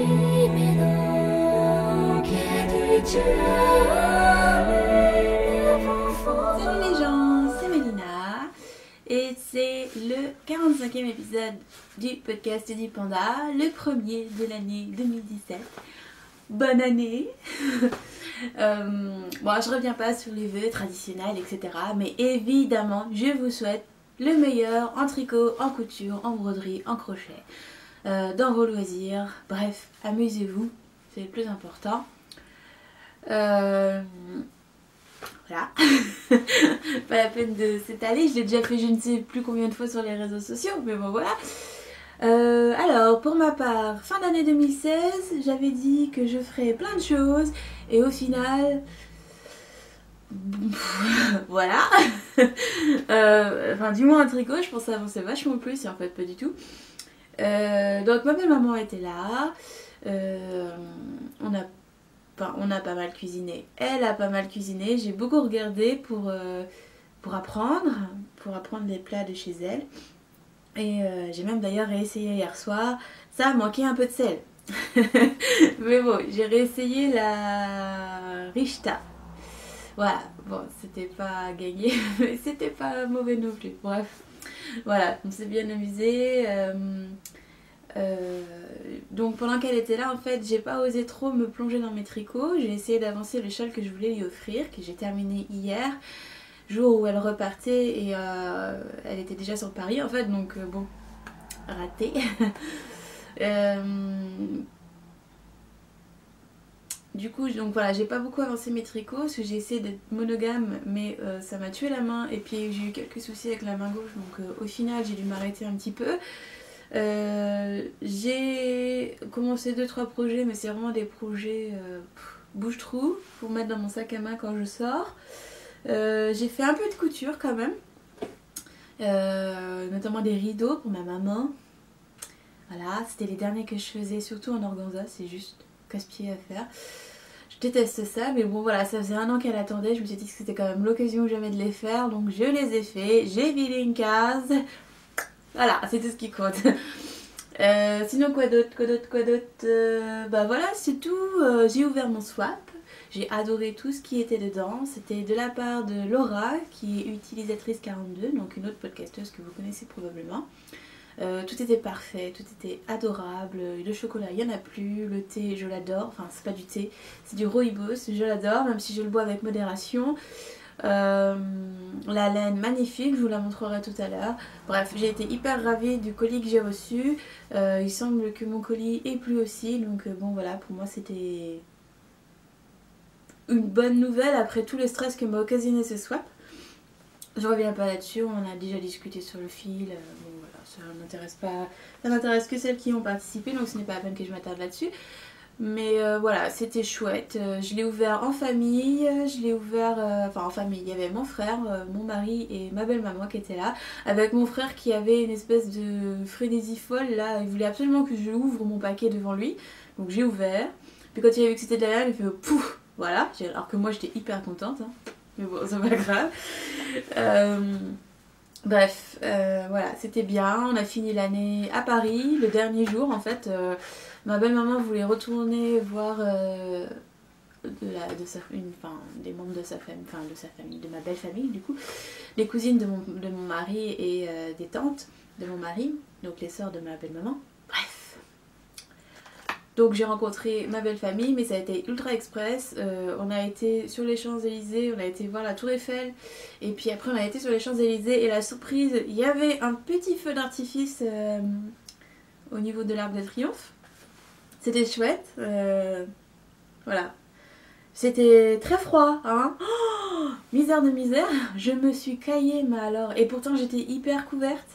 Salut les gens, c'est Mélina et c'est le 45e épisode du podcast du Panda, le premier de l'année 2017. Bonne année. Bon, je reviens pas sur les vœux traditionnels, etc. Mais évidemment, je vous souhaite le meilleur en tricot, en couture, en broderie, en crochet, dans vos loisirs. Bref, amusez-vous, c'est le plus important. Voilà. Pas la peine de s'étaler, je l'ai déjà fait je ne sais plus combien de fois sur les réseaux sociaux, mais bon voilà. Alors pour ma part, fin d'année 2016, j'avais dit que je ferais plein de choses et au final, voilà. Enfin du moins en tricot, je pensais avancer vachement plus et en fait pas du tout. Donc ma belle maman était là, on a pas mal cuisiné, elle a pas mal cuisiné, j'ai beaucoup regardé pour apprendre les plats de chez elle. Et j'ai même d'ailleurs réessayé hier soir, ça a manqué un peu de sel. Mais bon, j'ai réessayé la Richta. Voilà, bon, c'était pas gagné, mais c'était pas mauvais non plus. Bref, voilà, on s'est bien amusé. Donc pendant qu'elle était là, en fait, j'ai pas osé trop me plonger dans mes tricots. J'ai essayé d'avancer le châle que je voulais lui offrir, que j'ai terminé hier, jour où elle repartait et elle était déjà sur Paris en fait, donc bon, raté. Du coup, donc voilà, j'ai pas beaucoup avancé mes tricots parce que j'ai essayé d'être monogame, mais ça m'a tué la main et puis j'ai eu quelques soucis avec la main gauche, donc au final j'ai dû m'arrêter un petit peu. J'ai commencé 2-3 projets, mais c'est vraiment des projets bouche-trou pour mettre dans mon sac à main quand je sors. J'ai fait un peu de couture quand même, notamment des rideaux pour ma maman. Voilà, c'était les derniers que je faisais, surtout en organza, c'est juste casse-pied à faire. Je déteste ça, mais bon voilà, ça faisait 1 an qu'elle attendait, je me suis dit que c'était quand même l'occasion ou jamais de les faire, donc je les ai fait, j'ai vidé une case. Voilà, c'est tout ce qui compte. Sinon quoi d'autre bah voilà, c'est tout. J'ai ouvert mon swap. J'ai adoré tout ce qui était dedans. C'était de la part de Laura, qui est utilisatrice 42, donc une autre podcasteuse que vous connaissez probablement. Tout était parfait, tout était adorable. Le chocolat, il n'y en a plus. Le thé, je l'adore. Enfin, c'est pas du thé, c'est du rooibos. Je l'adore, même si je le bois avec modération. La laine magnifique, je vous la montrerai tout à l'heure. Bref, j'ai été hyper ravie du colis que j'ai reçu. Il semble que mon colis est plu aussi, donc bon voilà, pour moi c'était une bonne nouvelle après tout le stress que m'a occasionné ce swap. Je reviens pas là-dessus, on en a déjà discuté sur le fil. Bon voilà, ça n'intéresse pas, ça n'intéresse que celles qui ont participé, donc ce n'est pas la peine que je m'attarde là-dessus. Mais voilà, c'était chouette. Je l'ai ouvert en famille, enfin en famille, il y avait mon frère, mon mari et ma belle-maman qui étaient là, avec mon frère qui avait une espèce de frénésie folle là, il voulait absolument que je ouvre mon paquet devant lui, donc j'ai ouvert, puis quand il a vu que c'était derrière, il fait pouf, voilà, alors que moi j'étais hyper contente, hein. Mais bon, c'est pas grave. Bref, voilà, c'était bien, on a fini l'année à Paris, le dernier jour en fait. Ma belle-maman voulait retourner voir des membres de sa famille, enfin de sa famille, de ma belle famille du coup, les cousines de mon mari et des tantes de mon mari, donc les sœurs de ma belle-maman. Bref. Donc j'ai rencontré ma belle famille, mais ça a été ultra express. On a été sur les Champs-Élysées, on a été voir la Tour Eiffel, et puis après on a été sur les Champs-Élysées, et la surprise, il y avait un petit feu d'artifice au niveau de l'Arc de Triomphe. C'était chouette, voilà. C'était très froid, hein. Oh, misère de misère, je me suis caillée, mais alors... Et pourtant j'étais hyper couverte.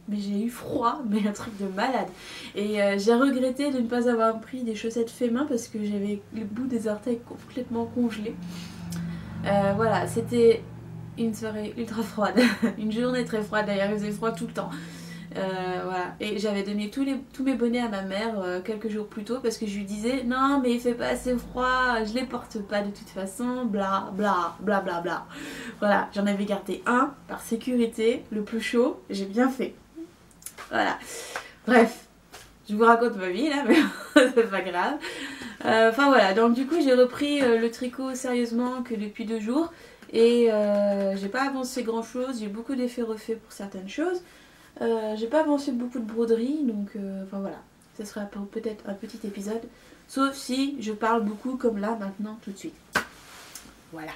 Mais j'ai eu froid, mais un truc de malade. Et j'ai regretté de ne pas avoir pris des chaussettes fait main parce que j'avais le bout des orteils complètement congelés. Voilà, c'était une soirée ultra froide. Une journée très froide d'ailleurs, il faisait froid tout le temps. Voilà. Et j'avais donné tous mes bonnets à ma mère quelques jours plus tôt parce que je lui disais non mais il fait pas assez froid, je les porte pas de toute façon, bla bla bla bla bla. Voilà, j'en avais gardé un par sécurité, le plus chaud, j'ai bien fait. Voilà. Bref, Je vous raconte ma vie là, mais c'est pas grave. Enfin voilà, donc du coup j'ai repris le tricot sérieusement que depuis 2 jours. Et j'ai pas avancé grand chose, j'ai beaucoup d'effets refaits pour certaines choses. J'ai pas avancé beaucoup de broderie, donc enfin voilà. Ce sera peut-être un petit épisode. Sauf si je parle beaucoup comme là, maintenant, tout de suite. Voilà.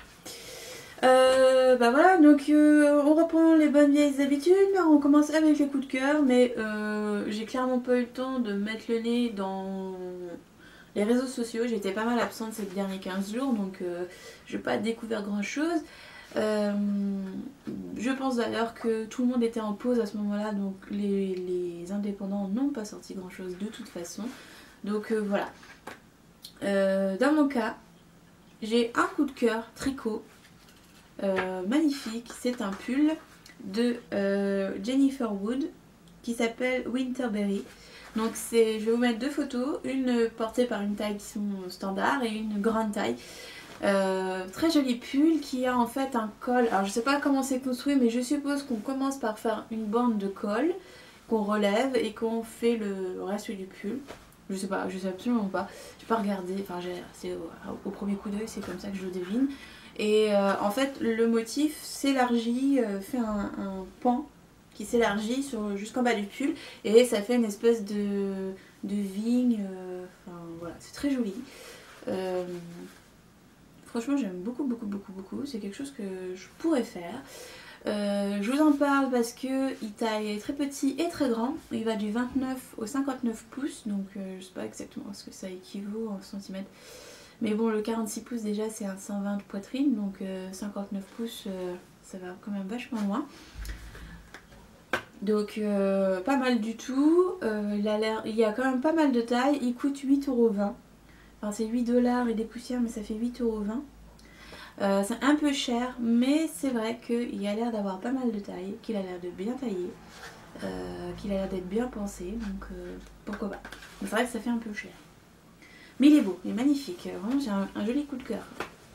Bah voilà, donc on reprend les bonnes vieilles habitudes. On commence avec les coups de cœur, mais j'ai clairement pas eu le temps de mettre le nez dans les réseaux sociaux. J'étais pas mal absente ces derniers 15 jours, donc j'ai pas découvert grand chose. Je pense d'ailleurs que tout le monde était en pause à ce moment-là, donc les indépendants n'ont pas sorti grand chose de toute façon. Donc voilà. Dans mon cas, j'ai un coup de cœur tricot magnifique. C'est un pull de Jennifer Wood qui s'appelle Winterberry. Donc je vais vous mettre 2 photos, une portée par une taille qui sont standard et une grande taille. Très joli pull qui a en fait un col. Alors je sais pas comment c'est construit, mais je suppose qu'on commence par faire une bande de col qu'on relève et qu'on fait le reste du pull. Je sais pas, je sais absolument pas. J'ai pas regardé, enfin c'est au premier coup d'œil, c'est comme ça que je le devine. Et en fait le motif s'élargit, fait un pan qui s'élargit jusqu'en bas du pull et ça fait une espèce de vigne. Enfin voilà, c'est très joli. Franchement j'aime beaucoup. C'est quelque chose que je pourrais faire. Je vous en parle parce que il taille très petit et très grand. Il va du 29 au 59 pouces. Donc je sais pas exactement ce que ça équivaut en centimètres. Mais bon, le 46 pouces déjà c'est un 120 de poitrine. Donc 59 pouces ça va quand même vachement loin. Donc pas mal du tout. Il y a quand même pas mal de taille. Il coûte 8,20 €. Enfin c'est 8 $ et des poussières, mais ça fait 8,20 €. C'est un peu cher, mais c'est vrai qu'il a l'air d'avoir pas mal de taille, qu'il a l'air de bien tailler, qu'il a l'air d'être bien pensé, donc pourquoi pas. Mais c'est vrai que ça fait un peu cher. Mais il est beau, il est magnifique. Vraiment j'ai un joli coup de cœur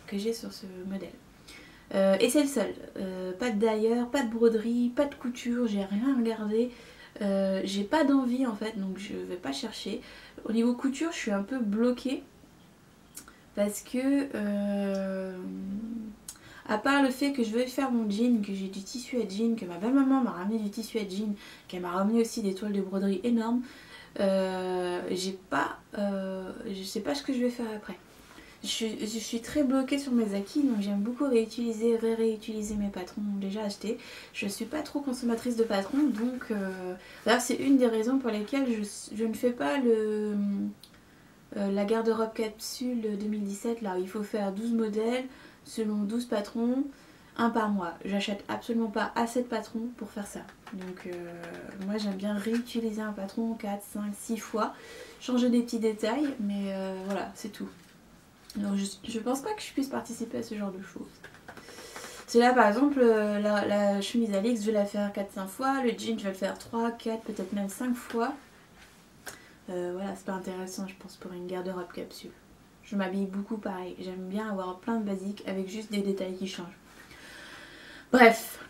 que j'ai sur ce modèle. Et c'est le seul. Pas de d'ailleurs, pas de broderie, pas de couture, j'ai rien regardé. J'ai pas d'envie en fait, donc je vais pas chercher. Au niveau couture, je suis un peu bloquée. Parce que, à part le fait que je veux faire mon jean, que j'ai du tissu à jean, que ma belle-maman m'a ramené du tissu à jean, qu'elle m'a ramené aussi des toiles de broderie énormes, je sais pas ce que je vais faire après. Je suis très bloquée sur mes acquis, donc j'aime beaucoup réutiliser mes patrons déjà achetés. Je suis pas trop consommatrice de patrons, donc d'ailleurs c'est une des raisons pour lesquelles je ne fais pas la garde-robe capsule 2017 là, il faut faire 12 modèles selon 12 patrons, un par mois. J'achète absolument pas assez de patrons pour faire ça. Donc moi j'aime bien réutiliser un patron 4, 5, 6 fois, changer des petits détails, mais voilà, c'est tout. Donc je pense pas que je puisse participer à ce genre de choses. C'est là par exemple la chemise Alix, je vais la faire 4-5 fois, le jean je vais le faire 3, 4, peut-être même 5 fois. Voilà, c'est pas intéressant je pense pour une garde-robe capsule. Je m'habille beaucoup pareil, j'aime bien avoir plein de basiques avec juste des détails qui changent. Bref,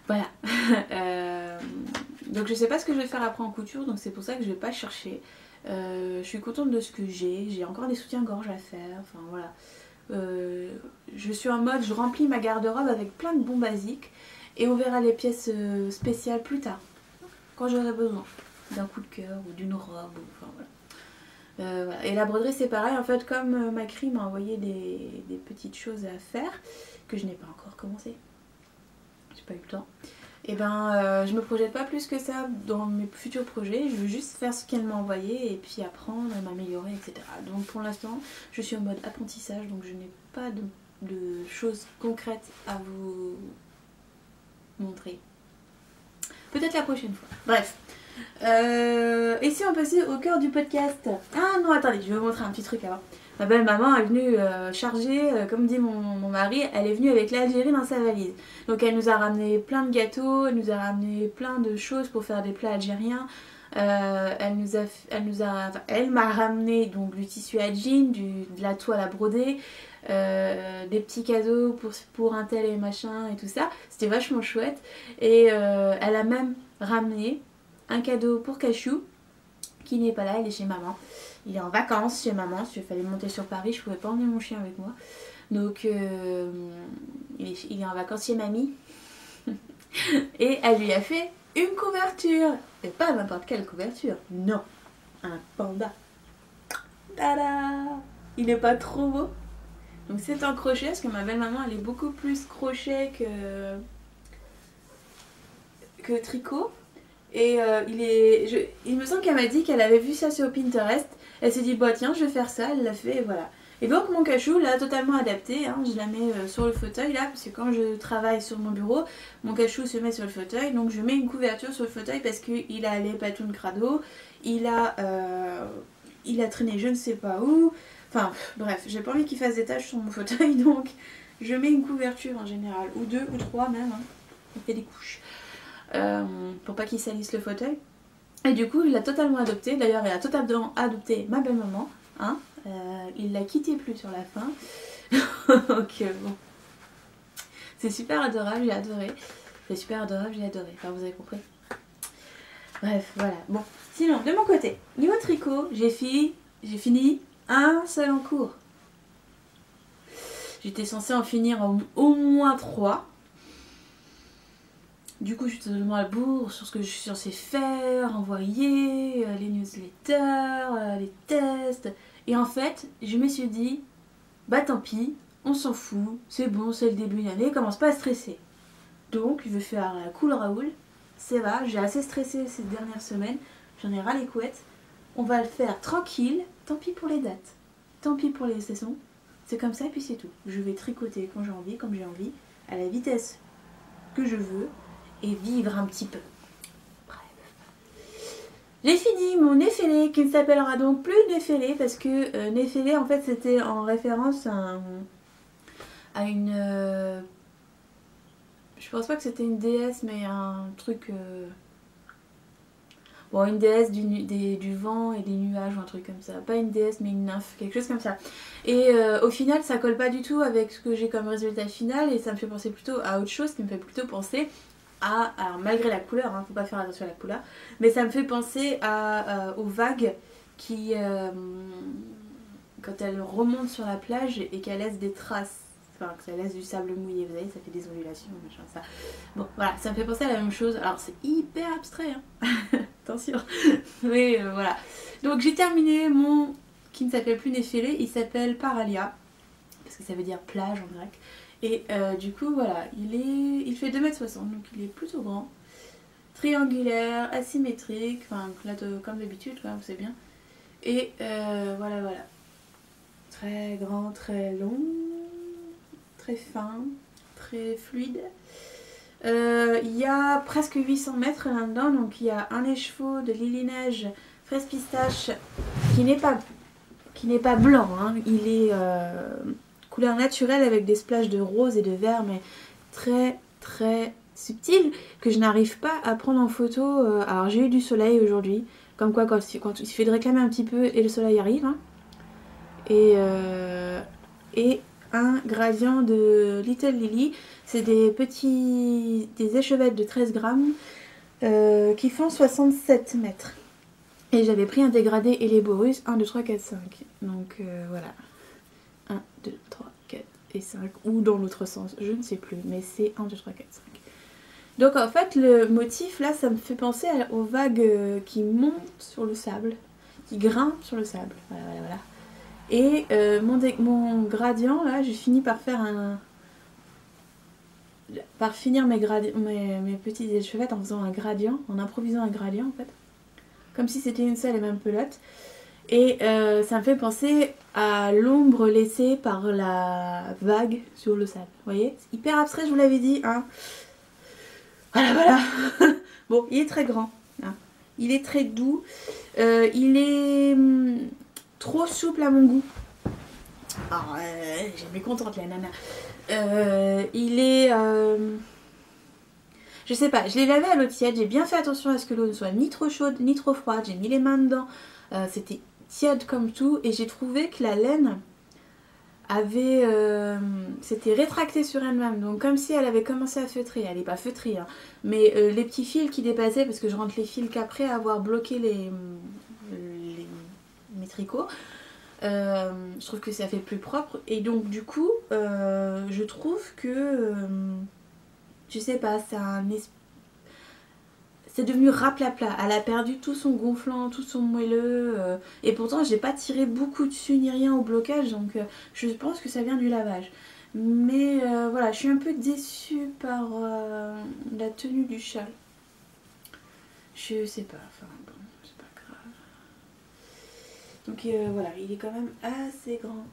voilà. Donc je sais pas ce que je vais faire après en couture, donc c'est pour ça que je vais pas chercher. Je suis contente de ce que j'ai encore des soutiens-gorge à faire, enfin voilà. Je suis en mode, je remplis ma garde-robe avec plein de bons basiques et on verra les pièces spéciales plus tard, quand j'aurai besoin d'un coup de cœur ou d'une robe, enfin voilà. Voilà. Et la broderie c'est pareil, en fait comme Macri m'a envoyé des petites choses à faire que je n'ai pas encore commencé, j'ai pas eu le temps. Et ben je me projette pas plus que ça dans mes futurs projets, je veux juste faire ce qu'elle m'a envoyé et puis apprendre, m'améliorer, etc. Donc pour l'instant je suis en mode apprentissage, donc je n'ai pas de choses concrètes à vous montrer. Peut-être la prochaine fois. Bref. Et si on passait au cœur du podcast. Ah non, attendez, je vais vous montrer un petit truc avant. Ma belle maman est venue charger, comme dit mon mari, elle est venue avec l'Algérie dans sa valise. Donc elle nous a ramené plein de gâteaux, elle nous a ramené plein de choses pour faire des plats algériens. Elle m'a ramené donc du tissu à jean, de la toile à broder, des petits cadeaux pour un tel et machin et tout ça. C'était vachement chouette. Et elle a même ramené un cadeau pour Cachou qui n'est pas là, il est chez maman. Il est en vacances chez maman, il fallait monter sur Paris, je pouvais pas emmener mon chien avec moi. Donc il est en vacances chez mamie. Et elle lui a fait une couverture. Et pas n'importe quelle couverture, non, un panda. Tada! Il n'est pas trop beau? Donc c'est en crochet, parce que ma belle-maman elle est beaucoup plus crochet que tricot. Et il me semble qu'elle m'a dit qu'elle avait vu ça sur Pinterest. Elle s'est dit bah tiens je vais faire ça, elle l'a fait et voilà. Et donc mon cachou l'a totalement adapté, hein. Je la mets sur le fauteuil là, parce que quand je travaille sur mon bureau, mon cachou se met sur le fauteuil. Donc je mets une couverture sur le fauteuil parce qu'il a les patounes crado, il a traîné je ne sais pas où. Enfin bref, j'ai pas envie qu'il fasse des taches sur mon fauteuil, donc je mets une couverture en général, ou deux ou trois même, hein. Il fait des couches. Pour pas qu'il salisse le fauteuil. Et du coup il l'a totalement adopté. D'ailleurs il a totalement adopté ma belle-maman, hein. Il l'a quitté plus sur la fin. Donc bon, c'est super adorable, j'ai adoré. C'est super adorable, j'ai adoré. Enfin vous avez compris. Bref voilà. Bon sinon de mon côté niveau tricot j'ai fini un seul en cours. J'étais censée en finir au moins 3. Du coup, je suis totalement à la bourre sur ce que je suis censée faire, envoyer, les newsletters, les tests. Et en fait, je me suis dit, bah tant pis, on s'en fout, c'est bon, c'est le début d'année, commence pas à stresser. Donc, je vais faire la cool Raoul. Ça va, j'ai assez stressé ces dernières semaines, j'en ai ras les couettes. On va le faire tranquille, tant pis pour les dates, tant pis pour les saisons. C'est comme ça et puis c'est tout. Je vais tricoter quand j'ai envie, comme j'ai envie, à la vitesse que je veux. Et vivre un petit peu. Bref. J'ai fini mon Néfélé qui ne s'appellera donc plus Néfélé parce que Néfélé en fait c'était en référence à une... je pense pas que c'était une déesse mais un truc... bon une déesse du vent et des nuages ou un truc comme ça. Pas une déesse mais une nymphe, quelque chose comme ça. Et au final ça colle pas du tout avec ce que j'ai comme résultat final et ça me fait penser plutôt à autre chose qui me fait plutôt penser... alors malgré la couleur, hein, faut pas faire attention à la couleur, mais ça me fait penser aux vagues qui, quand elles remontent sur la plage et qu'elles laissent des traces, enfin que ça laisse du sable mouillé, vous voyez, ça fait des ondulations, machin, ça. Bon, voilà, ça me fait penser à la même chose. Alors c'est hyper abstrait, hein. Attention, mais voilà. Donc j'ai terminé mon qui ne s'appelle plus Néfélé, il s'appelle Paralia, parce que ça veut dire plage en grec. Et du coup voilà, il fait 2,60 m, donc il est plutôt grand, triangulaire, asymétrique, enfin là comme d'habitude, vous savez bien. Et voilà, très grand, très long, très fin, très fluide. Il y a presque 800 mètres là-dedans, donc il y a un écheveau de Lily Neige fraise pistache qui n'est pas blanc, hein. Il est couleur naturelle avec des splashes de rose et de vert, mais très très subtil, que je n'arrive pas à prendre en photo. Alors j'ai eu du soleil aujourd'hui, comme quoi quand il suffit de réclamer un petit peu et le soleil arrive, hein. Et un gradient de Little Lily, c'est des échevettes de 13 grammes qui font 67 mètres. Et j'avais pris un dégradé et les Borus 1, 2, 3, 4, 5. Donc voilà. 1, 2, 3, 4 et 5. Ou dans l'autre sens, je ne sais plus. Mais c'est 1, 2, 3, 4, 5. Donc en fait, le motif là, ça me fait penser aux vagues qui montent sur le sable. Qui grimpent sur le sable. Voilà. Et mon gradient là, j'ai fini par faire finir mes petites échevettes en faisant un gradient, en improvisant un gradient en fait. Comme si c'était une seule et même pelote. Et ça me fait penser à l'ombre laissée par la vague sur le sable. Vous voyez, c'est hyper abstrait, je vous l'avais dit, hein. Voilà. Bon, il est très grand, hein. Il est très doux. Il est trop souple à mon goût. Alors, j'ai mécontente la nana. Il est... je sais pas, je l'ai lavé à l'eau tiède, j'ai bien fait attention à ce que l'eau ne soit ni trop chaude ni trop froide, j'ai mis les mains dedans, c'était tiède comme tout et j'ai trouvé que la laine s'était rétractée sur elle-même, donc comme si elle avait commencé à feutrer. Elle n'est pas feutrée, hein, mais les petits fils qui dépassaient, parce que je rentre les fils qu'après avoir bloqué tricot. Je trouve que ça fait plus propre. Et donc du coup, je trouve que... je sais pas, c'est devenu raplapla. Elle a perdu tout son gonflant, tout son moelleux. Et pourtant, j'ai pas tiré beaucoup dessus ni rien au blocage. Donc je pense que ça vient du lavage. Mais voilà, je suis un peu déçue par la tenue du châle. Je sais pas, enfin bon, c'est pas grave. Donc voilà, il est quand même assez grand.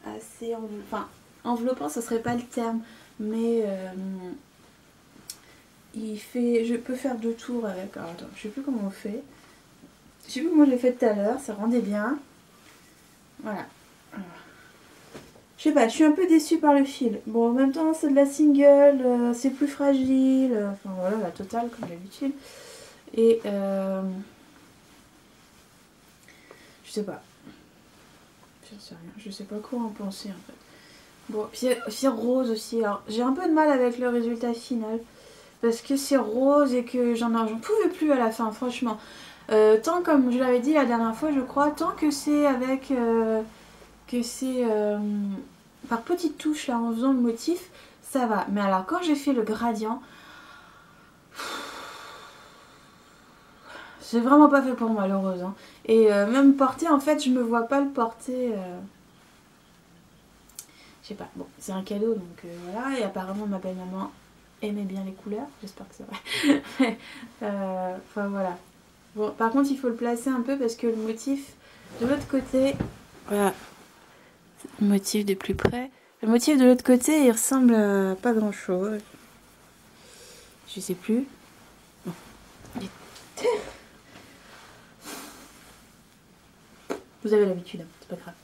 Assez enfin, enveloppant, ce serait pas le terme. Mais il fait... Je peux faire 2 tours avec... Alors attends, je sais plus comment on fait. Je sais plus comment je l'ai fait tout à l'heure, ça rendait bien. Voilà. Alors. Je sais pas, je suis un peu déçue par le fil. Bon, en même temps, c'est de la single, c'est plus fragile. Enfin voilà, la totale comme d'habitude. Et je sais pas. Je sais rien, je sais pas quoi en penser en fait. Bon, puis c'est rose aussi. Alors, j'ai un peu de mal avec le résultat final. Parce que c'est rose et que j'en pouvais plus à la fin, franchement. Tant comme je l'avais dit la dernière fois, je crois, tant que c'est avec... que c'est par petites touches là en faisant le motif, ça va. Mais alors quand j'ai fait le gradient, c'est vraiment pas fait pour moi le rose. Hein. Et même porter, en fait, je me vois pas le porter... Je sais pas, bon, c'est un cadeau donc voilà. Et apparemment ma belle-maman aimait bien les couleurs, j'espère que c'est vrai. Enfin voilà. Bon, par contre il faut le placer un peu parce que le motif de l'autre côté... Voilà. Le motif de plus près. Le motif de l'autre côté, il ressemble à pas grand chose. Je sais plus. Bon. Vous avez l'habitude, c'est pas grave.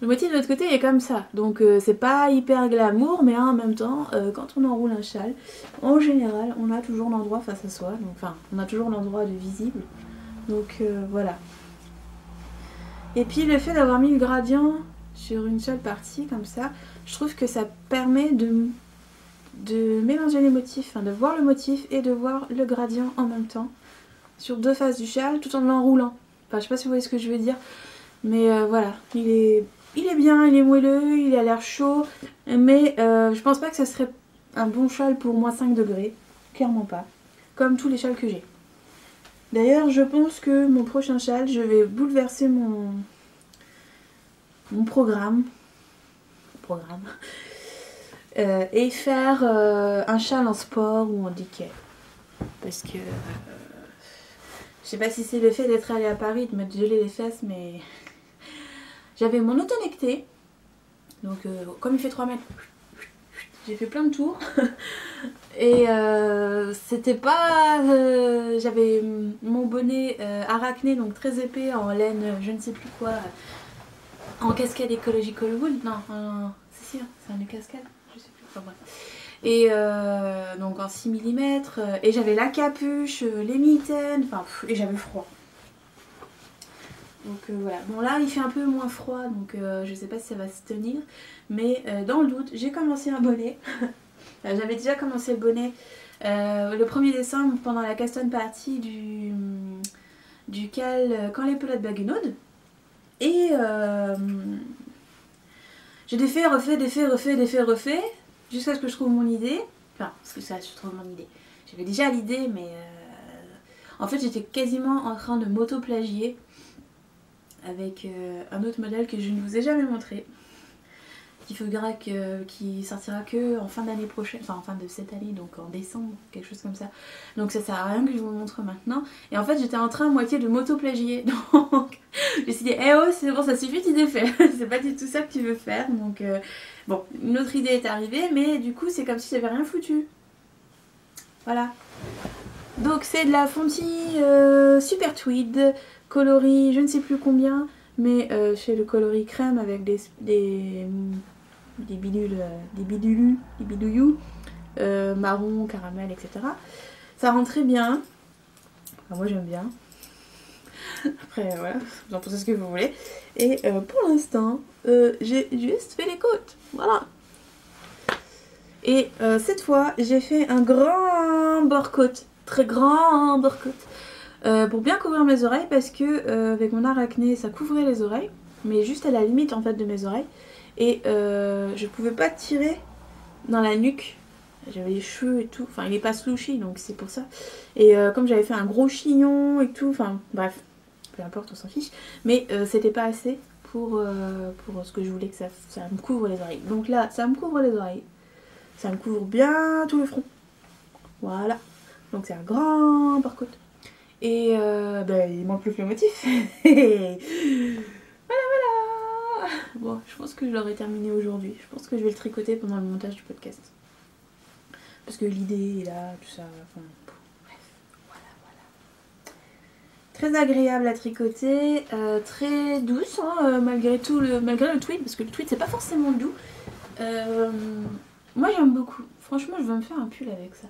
Le motif de l'autre côté est comme ça. Donc c'est pas hyper glamour, mais en même temps, quand on enroule un châle, en général, on a toujours l'endroit face à soi. Donc, enfin, on a toujours l'endroit de visible. Donc voilà. Et puis le fait d'avoir mis le gradient sur une seule partie comme ça, je trouve que ça permet de mélanger les motifs, enfin de voir le motif et de voir le gradient en même temps sur 2 faces du châle tout en l'enroulant. Enfin je sais pas si vous voyez ce que je veux dire, mais voilà, il est bien, il est moelleux, il a l'air chaud, mais je pense pas que ce serait un bon châle pour moins 5 degrés, clairement pas, comme tous les châles que j'ai. D'ailleurs je pense que mon prochain châle, je vais bouleverser mon programme et faire un châle en sport ou en decay parce que je sais pas si c'est le fait d'être allée à Paris de me geler les fesses, mais j'avais mon auto-necté donc comme il fait 3 mètres j'ai fait plein de tours et c'était pas j'avais mon bonnet arachné donc très épais en laine je ne sais plus quoi. En cascade Ecological Wool, non, c'est sûr, c'est une cascade, je sais plus, enfin bref. Et donc en 6 mm, et j'avais la capuche, les mitaines, enfin, et j'avais froid. Donc voilà, bon là il fait un peu moins froid, donc je sais pas si ça va se tenir, mais dans le doute, j'ai commencé un bonnet. J'avais déjà commencé le bonnet le 1er décembre pendant la Caston Party du CAL Quand les pelotes baguenaudes. Et j'ai défait, refait, jusqu'à ce que je trouve mon idée. Enfin, parce que ça, je trouve mon idée. J'avais déjà l'idée, mais en fait, j'étais quasiment en train de m'auto-plagier avec un autre modèle que je ne vous ai jamais montré. Qui sortira que en fin d'année prochaine, enfin en fin de cette année, donc en décembre, quelque chose comme ça. Donc ça sert à rien que je vous montre maintenant. Et en fait j'étais en train à moitié de m'auto-plagier, donc je me suis dit eh oh c'est bon, ça suffit, tu t'es fait. C'est pas du tout ça que tu veux faire. Donc bon, une autre idée est arrivée, mais du coup c'est comme si j'avais rien foutu. Voilà. Donc c'est de la Fonty Super Tweed, coloris je ne sais plus combien, mais c'est le coloris crème avec des bidules, des bidouillous, marron, caramel, etc. Ça rend très bien. Enfin, moi j'aime bien. Après voilà, vous en pensez ce que vous voulez. Et pour l'instant, j'ai juste fait les côtes. Voilà. Et cette fois, j'ai fait un grand bord côte. Très grand bord côte. pour bien couvrir mes oreilles parce que avec mon arachné ça couvrait les oreilles, mais juste à la limite en fait de mes oreilles. Et je pouvais pas tirer dans la nuque. J'avais les cheveux et tout, enfin il est pas slouchy donc c'est pour ça. Et comme j'avais fait un gros chignon et tout, enfin bref, peu importe, on s'en fiche. Mais c'était pas assez pour ce que je voulais que ça me couvre les oreilles. Donc là, ça me couvre les oreilles. Ça me couvre bien tout le front. Voilà. Donc c'est un grand parcours. Et il manque plus que le motif. Voilà, voilà. Bon, je pense que je l'aurai terminé aujourd'hui. Je pense que je vais le tricoter pendant le montage du podcast. Parce que l'idée est là, tout ça. Enfin, bref, voilà. Très agréable à tricoter, très douce, hein, malgré le tweed, parce que le tweed c'est pas forcément doux. Moi j'aime beaucoup. Franchement, je vais me faire un pull avec ça.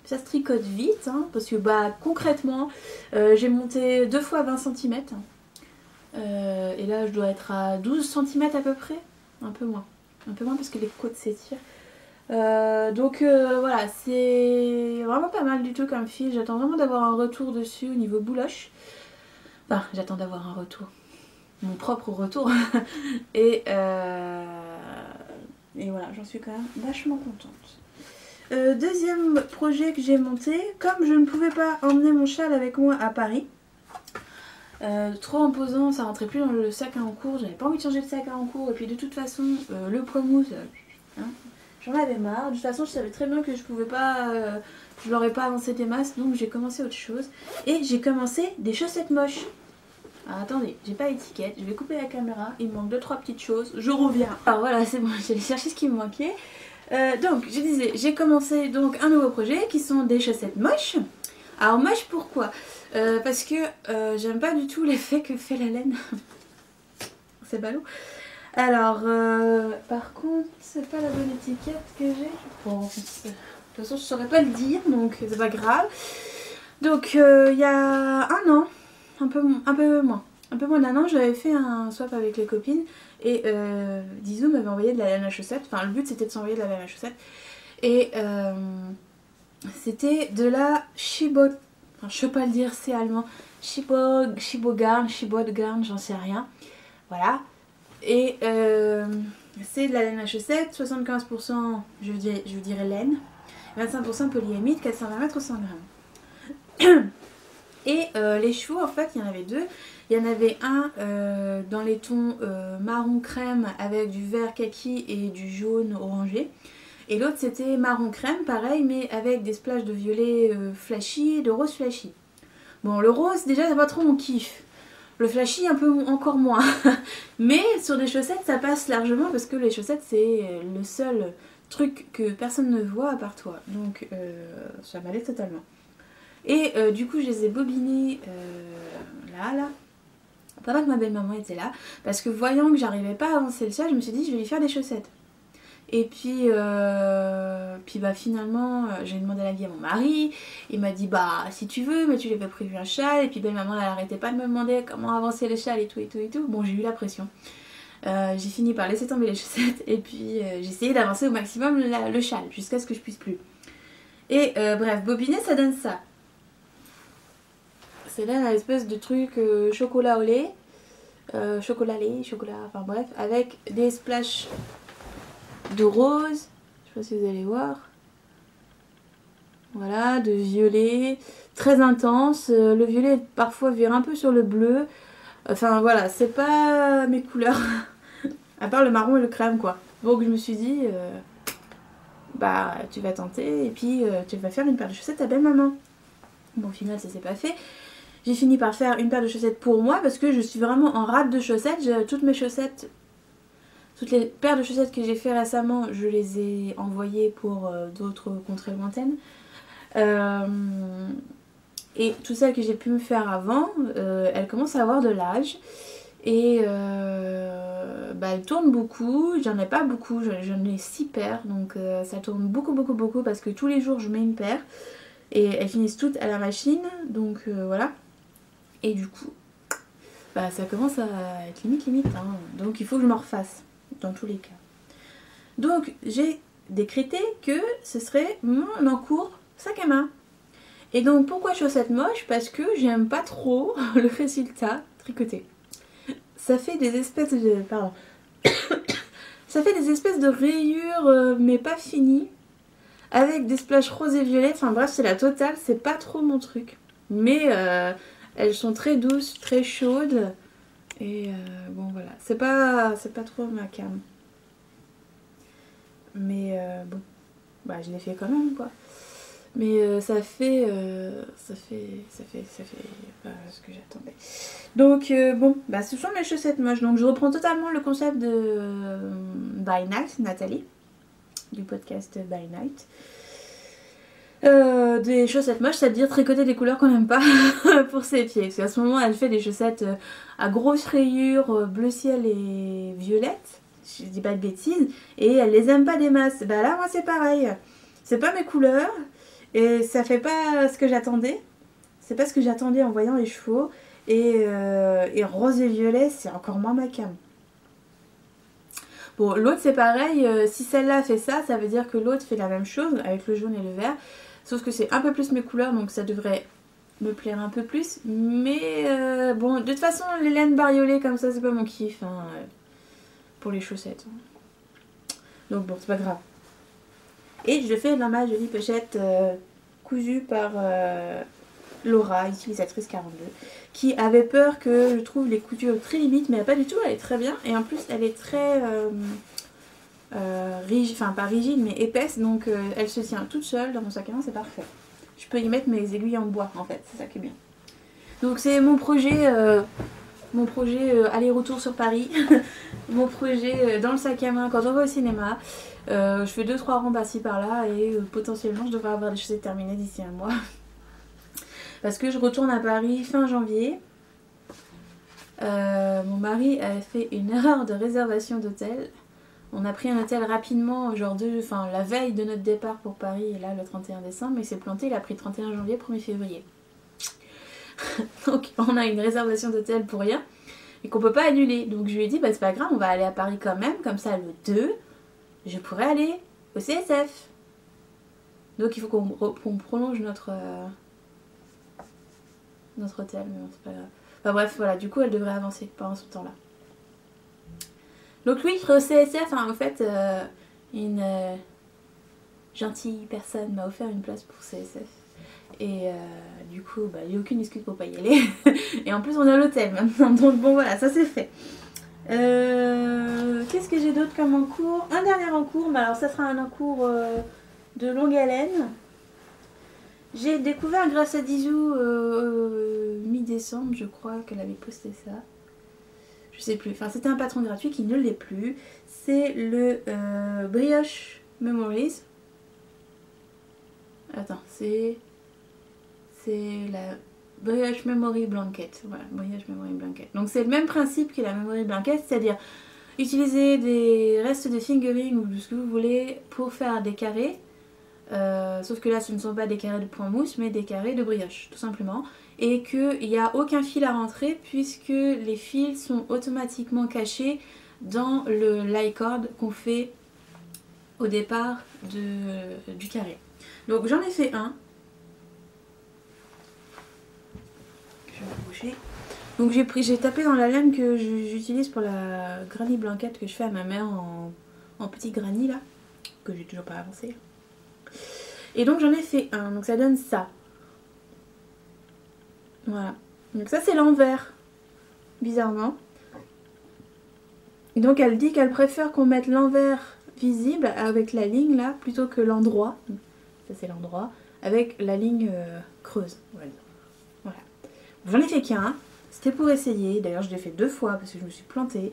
Ça se tricote vite, hein, parce que concrètement, j'ai monté 2 fois 20 cm. Et là, je dois être à 12 cm à peu près. Un peu moins. Un peu moins parce que les côtes s'étirent. Donc voilà, c'est vraiment pas mal du tout comme fil. J'attends vraiment d'avoir un retour dessus au niveau bouloche. Enfin, j'attends d'avoir un retour. Mon propre retour. Et voilà, j'en suis quand même vachement contente. Deuxième projet que j'ai monté, comme je ne pouvais pas emmener mon châle avec moi à Paris, trop imposant, ça rentrait plus dans le sac à encours, j'avais pas envie de changer le sac à encours, et puis de toute façon, le poids mou, j'en avais marre. De toute façon, je savais très bien que je pouvais pas, je l'aurais pas avancé des masses, donc j'ai commencé autre chose. Et j'ai commencé des chaussettes moches. Alors attendez, j'ai pas l'étiquette, je vais couper la caméra, il me manque 2-3 petites choses, je reviens. Alors voilà, c'est bon, j'ai cherché ce qui me manquait. Donc je disais, j'ai commencé donc un nouveau projet qui sont des chaussettes moches. Alors moche pourquoi parce que j'aime pas du tout l'effet que fait la laine. C'est ballot. Alors par contre c'est pas la bonne étiquette que j'ai. Bon, de toute façon je saurais pas le dire donc c'est pas grave. Donc il y a un an, un peu moins d'un an, j'avais fait un swap avec les copines et Dizou m'avait envoyé de la laine à chaussettes. Enfin le but c'était de s'envoyer de la laine à chaussettes. Et c'était de la Shibot. Enfin, je sais pas le dire, c'est allemand. Shibogarn, j'en sais rien. Voilà. Et c'est de la laine à chaussettes, 75% je dirais laine, 25% polyamide, 420 mètres au 100 grammes. Et les chevaux, en fait, il y en avait deux. Il y en avait un dans les tons marron crème avec du vert kaki et du jaune orangé. Et l'autre c'était marron crème, pareil, mais avec des splashes de violet flashy et de rose flashy. Bon, le rose, déjà, c'est pas trop mon kiff. Le flashy, un peu encore moins. Mais sur des chaussettes, ça passe largement parce que les chaussettes, c'est le seul truc que personne ne voit à part toi. Donc, ça m'allait totalement. Et du coup, je les ai bobinés là. Pendant que ma belle-maman était là. Parce que voyant que j'arrivais pas à avancer le châle, je me suis dit, je vais lui faire des chaussettes. Et puis finalement, j'ai demandé l'avis à mon mari. Il m'a dit, bah si tu veux, mais tu l'avais prévu un châle. Et puis maman, elle arrêtait pas de me demander comment avancer le châle et tout. Bon, j'ai eu la pression. J'ai fini par laisser tomber les chaussettes. Et puis j'ai essayé d'avancer au maximum le châle, jusqu'à ce que je puisse plus. Et bref, bobiner, ça donne ça. C'est là une espèce de truc chocolat au lait. Chocolat, enfin bref, avec des splashes de rose, je sais pas si vous allez voir, voilà, de violet, très intense, le violet parfois vire un peu sur le bleu, enfin voilà, c'est pas mes couleurs, à part le marron et le crème quoi. Donc je me suis dit, bah tu vas tenter et puis tu vas faire une paire de chaussettes à belle maman. Bon au final ça s'est pas fait. J'ai fini par faire une paire de chaussettes pour moi parce que je suis vraiment en rate de chaussettes, toutes mes chaussettes. Toutes les paires de chaussettes que j'ai fait récemment, je les ai envoyées pour d'autres contrées lointaines. Et toutes celles que j'ai pu me faire avant, elles commencent à avoir de l'âge. Et elles tournent beaucoup, j'en ai pas beaucoup, j'en ai 6 paires. Donc ça tourne beaucoup parce que tous les jours je mets une paire. Et elles finissent toutes à la machine, donc voilà. Et du coup, ça commence à être limite. Hein. Donc il faut que je m'en refasse. Dans tous les cas. Donc j'ai décrété que ce serait mon encours sac à main. Et donc pourquoi chaussettes moches? Parce que j'aime pas trop le résultat tricoté. Ça fait des espèces de... Pardon. Ça fait des espèces de rayures mais pas finies. Avec des splashes roses et violets. Enfin bref, c'est la totale. C'est pas trop mon truc. Mais elles sont très douces, très chaudes. Et bon voilà. C'est pas trop ma cam. Mais bon. Bah je l'ai fait quand même quoi. Mais ça fait pas ce que j'attendais. Donc bon, bah ce sont mes chaussettes moches. Donc je reprends totalement le concept de By Night, Nathalie, du podcast By Night. Des chaussettes moches, c'est-à-dire tricoter des couleurs qu'on n'aime pas pour ses pieds. Parce qu'à ce moment, elle fait des chaussettes à grosses rayures, bleu ciel et violette. Je dis pas de bêtises. Et elle les aime pas des masses. Bah là, moi c'est pareil. C'est pas mes couleurs. Et ça fait pas ce que j'attendais. C'est pas ce que j'attendais en voyant les chevaux. Et rose et violet, c'est encore moins ma cam. Bon, l'autre c'est pareil. Si celle-là fait ça, ça veut dire que l'autre fait la même chose avec le jaune et le vert. Sauf que c'est un peu plus mes couleurs, donc ça devrait me plaire un peu plus. Mais bon, de toute façon, les laines bariolées comme ça, c'est pas mon kiff hein, pour les chaussettes. Donc bon, c'est pas grave. Et je le fais dans ma jolie pochette cousue par Laura, utilisatrice 42, qui avait peur que je trouve les coutures très limites, mais pas du tout, elle est très bien. Et en plus, elle est très rigide, enfin pas rigide, mais épaisse, donc elle se tient toute seule dans mon sac à main, c'est parfait. Je peux y mettre mes aiguilles en bois, en fait, c'est ça qui est bien. Donc c'est mon projet aller-retour sur Paris, mon projet dans le sac à main quand on va au cinéma. Je fais 2-3 rangs par-ci par-là et potentiellement je devrais avoir des chaussettes terminées d'ici un mois. Parce que je retourne à Paris fin janvier. Mon mari a fait une erreur de réservation d'hôtel. On a pris un hôtel rapidement, la veille de notre départ pour Paris, et là le 31 décembre, mais il s'est planté, il a pris 31 janvier, 1er février. Donc on a une réservation d'hôtel pour rien et qu'on peut pas annuler. Donc je lui ai dit, bah c'est pas grave, on va aller à Paris quand même, comme ça le 2, je pourrais aller au CSF. Donc il faut qu'on prolonge notre hôtel, mais bon, c'est pas grave. Enfin bref, voilà, du coup elle devrait avancer pendant ce temps-là. Donc oui, au CSF, hein, en fait, une gentille personne m'a offert une place pour CSF. Et du coup, bah, il n'y a aucune excuse pour pas y aller. Et en plus, on est à l'hôtel maintenant. Donc bon, voilà, ça c'est fait. Qu'est-ce que j'ai d'autre comme encours? Un dernier encours, mais alors ça sera un encours de longue haleine. J'ai découvert grâce à Dizou mi-décembre, je crois qu'elle avait posté ça. Je sais plus, enfin c'était un patron gratuit qui ne l'est plus. C'est le Brioche Memories. Attends, c'est la Brioche Memory Blanket. Voilà, Brioche Memory Blanket. Donc c'est le même principe que la Memory Blanket, c'est-à-dire utiliser des restes de fingering ou de ce que vous voulez pour faire des carrés. Sauf que là ce ne sont pas des carrés de point mousse mais des carrés de brioche tout simplement, et qu'il n'y a aucun fil à rentrer puisque les fils sont automatiquement cachés dans le lie-cord qu'on fait au départ du carré. Donc j'en ai fait un. Je vais m'approcher. Donc j'ai tapé dans la laine que j'utilise pour la granny blanquette que je fais à ma mère en petit granny là, que j'ai toujours pas avancé. Et donc j'en ai fait un, donc ça donne ça. Voilà. Donc ça c'est l'envers, bizarrement. Et donc elle dit qu'elle préfère qu'on mette l'envers visible avec la ligne là, plutôt que l'endroit. Ça c'est l'endroit, avec la ligne creuse, on va dire. Voilà. J'en ai fait qu'un, c'était pour essayer. D'ailleurs je l'ai fait 2 fois parce que je me suis plantée.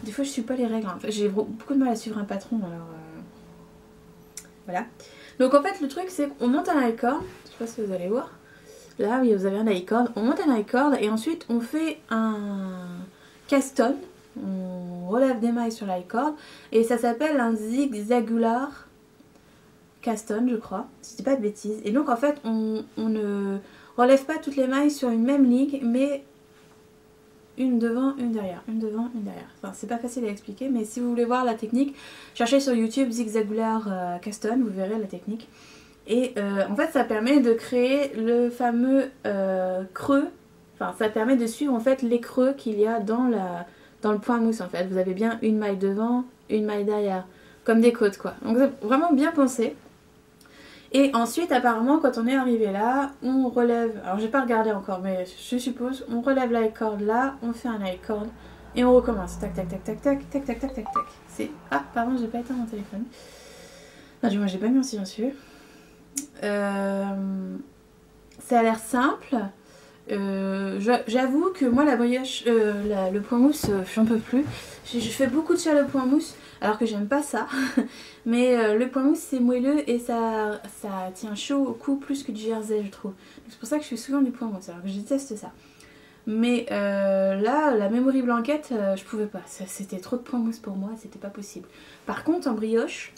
Des fois je suis pas les règles, hein. J'ai beaucoup de mal à suivre un patron, alors voilà. Donc en fait le truc c'est qu'on monte un lie-cord, je sais pas si vous allez voir. Là oui, vous avez un lie-cord, on monte un lie-cord et ensuite on fait un cast-on, on relève des mailles sur le lie-cord et ça s'appelle un zigzagular cast-on je crois, si je dis pas de bêtises. Et donc en fait on ne relève pas toutes les mailles sur une même ligne mais une devant, une derrière, une devant, une derrière. Enfin, c'est pas facile à expliquer, mais si vous voulez voir la technique, cherchez sur YouTube zigzagular Caston, vous verrez la technique. Et en fait, ça permet de créer le fameux creux. Enfin, ça permet de suivre en fait les creux qu'il y a dans le point mousse en fait. Vous avez bien une maille devant, une maille derrière, comme des côtes quoi. Donc c'est vraiment bien pensé. Et ensuite apparemment quand on est arrivé là, on relève, alors j'ai pas regardé encore mais je suppose, on relève la corde là, on fait un high cord et on recommence. Tac tac tac tac tac tac tac tac tac tac. C'est... Ah pardon j'ai pas éteint mon téléphone. Non du moins j'ai pas mis en silencieux. Ça a l'air simple. J'avoue que moi la brioche, le point mousse, j'en peux plus. Je fais beaucoup de le point mousse alors que j'aime pas ça. Mais le point mousse c'est moelleux et ça tient chaud au cou plus que du jersey je trouve. C'est pour ça que je fais souvent du point mousse alors que je déteste ça. Mais là la memory blanquette je pouvais pas. C'était trop de point mousse pour moi, c'était pas possible. Par contre en brioche,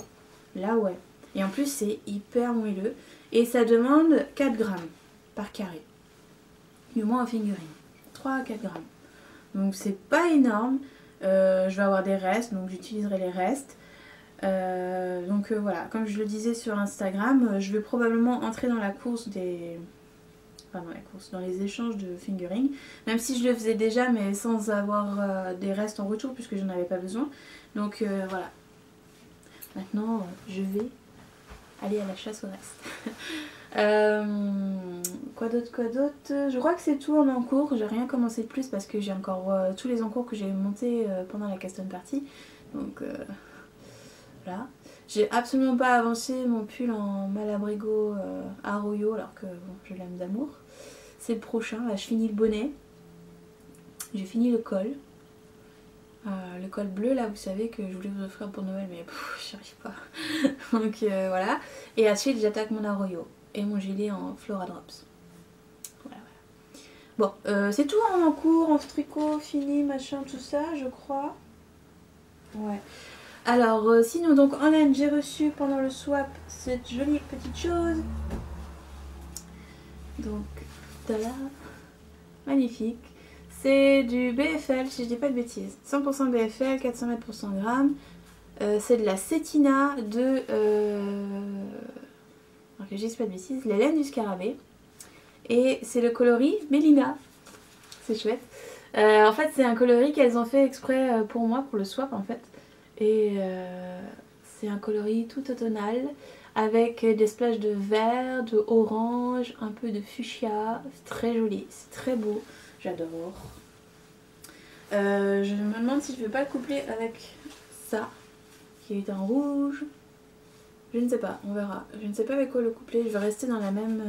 là ouais. Et en plus c'est hyper moelleux. Et ça demande 4 grammes par carré. Du moins en fingering. 3 à 4 grammes. Donc c'est pas énorme. Je vais avoir des restes, donc j'utiliserai les restes. Donc voilà, comme je le disais sur Instagram, je vais probablement entrer dans la course des... Enfin dans la course, dans les échanges de fingering. Même si je le faisais déjà, mais sans avoir des restes en retour, puisque je n'en avais pas besoin. Donc voilà. Maintenant, je vais aller à la chasse aux restes. Quoi d'autre, je crois que c'est tout en encours. J'ai rien commencé de plus parce que j'ai encore tous les encours que j'ai montés pendant la Caston Party. Donc voilà. J'ai absolument pas avancé mon pull en Malabrigo Arroyo alors que bon, je l'aime d'amour. C'est le prochain. Là je finis le bonnet. J'ai fini le col. Le col bleu là vous savez que je voulais vous offrir pour Noël mais j'y arrive pas. Donc voilà. Et ensuite j'attaque mon Arroyo et mon gilet en Flora Drops. Voilà. Bon c'est tout en cours, en tricot, fini, machin, tout ça je crois. Ouais. Alors sinon donc en laine j'ai reçu pendant le swap cette jolie petite chose. Donc voilà. Magnifique. C'est du BFL, si je dis pas de bêtises. 100% BFL, 400 mètres pour 100 grammes. C'est de la Cetina de... Alors que je dis pas de bêtises, la laine du scarabée. Et c'est le coloris Mélina. C'est chouette. En fait, c'est un coloris qu'elles ont fait exprès pour moi, pour le swap en fait. Et c'est un coloris tout automnal. Avec des splashes de vert, de orange, un peu de fuchsia. C'est très joli, c'est très beau. J'adore. Je me demande si je vais pas le coupler avec ça, qui est en rouge. Je ne sais pas, on verra. Je ne sais pas avec quoi le coupler. Je vais rester dans la même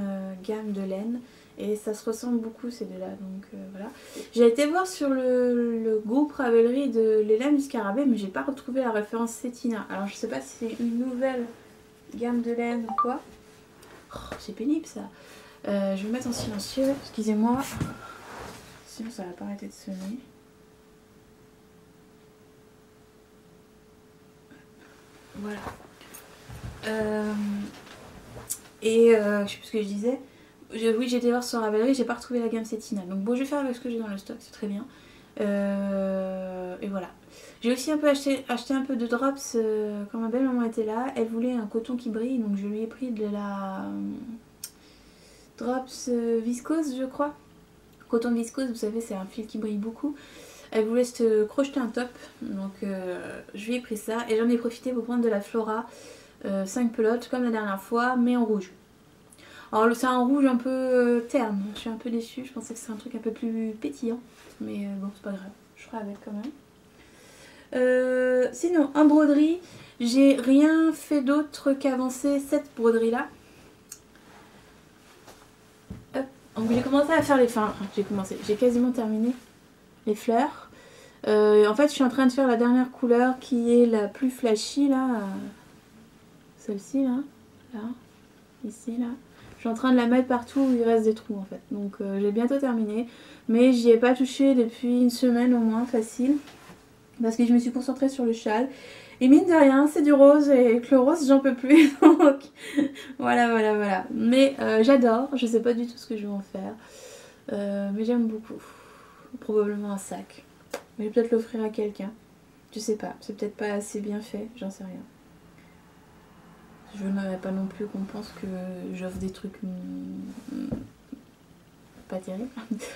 gamme de laine. Et ça se ressemble beaucoup ces deux-là. Donc voilà. J'ai été voir sur le groupe Ravelry de les laines du scarabée, mais j'ai pas retrouvé la référence Cetina. Alors je sais pas si c'est une nouvelle gamme de laine ou quoi. Oh, c'est pénible ça. Je vais mettre en silencieux, excusez-moi. Sinon ça va pas arrêter de sonner. Voilà. Je sais plus ce que je disais. Oui j'ai été voir sur Ravelry, j'ai pas retrouvé la gamme Cetina. Donc bon je vais faire avec ce que j'ai dans le stock, c'est très bien. Et voilà. J'ai aussi un peu acheté un peu de drops quand ma belle maman était là. Elle voulait un coton qui brille, donc je lui ai pris de la drops viscose je crois. Coton viscose, vous savez c'est un fil qui brille beaucoup. Elle voulait se crocheter un top, donc je lui ai pris ça. Et j'en ai profité pour prendre de la Flora 5 pelotes comme la dernière fois, mais en rouge. Alors c'est un rouge un peu terne, je suis un peu déçue, je pensais que c'est un truc un peu plus pétillant. Mais bon c'est pas grave, je ferai avec quand même. Sinon en broderie, j'ai rien fait d'autre qu'avancer cette broderie là. Hop. Donc j'ai commencé à faire les fins, j'ai quasiment terminé les fleurs. En fait je suis en train de faire la dernière couleur qui est la plus flashy là. Celle-ci là, ici là. Je suis en train de la mettre partout où il reste des trous en fait. Donc j'ai bientôt terminé. Mais j'y ai pas touché depuis une semaine au moins facile. Parce que je me suis concentrée sur le châle. Et mine de rien c'est du rose et avec le rose j'en peux plus. Donc voilà. Mais j'adore. Je sais pas du tout ce que je vais en faire. Mais j'aime beaucoup. probablement un sac. Mais je vais peut-être l'offrir à quelqu'un. Je sais pas, c'est peut-être pas assez bien fait, j'en sais rien. Je n'aurais pas non plus qu'on pense que j'offre des trucs pas terribles.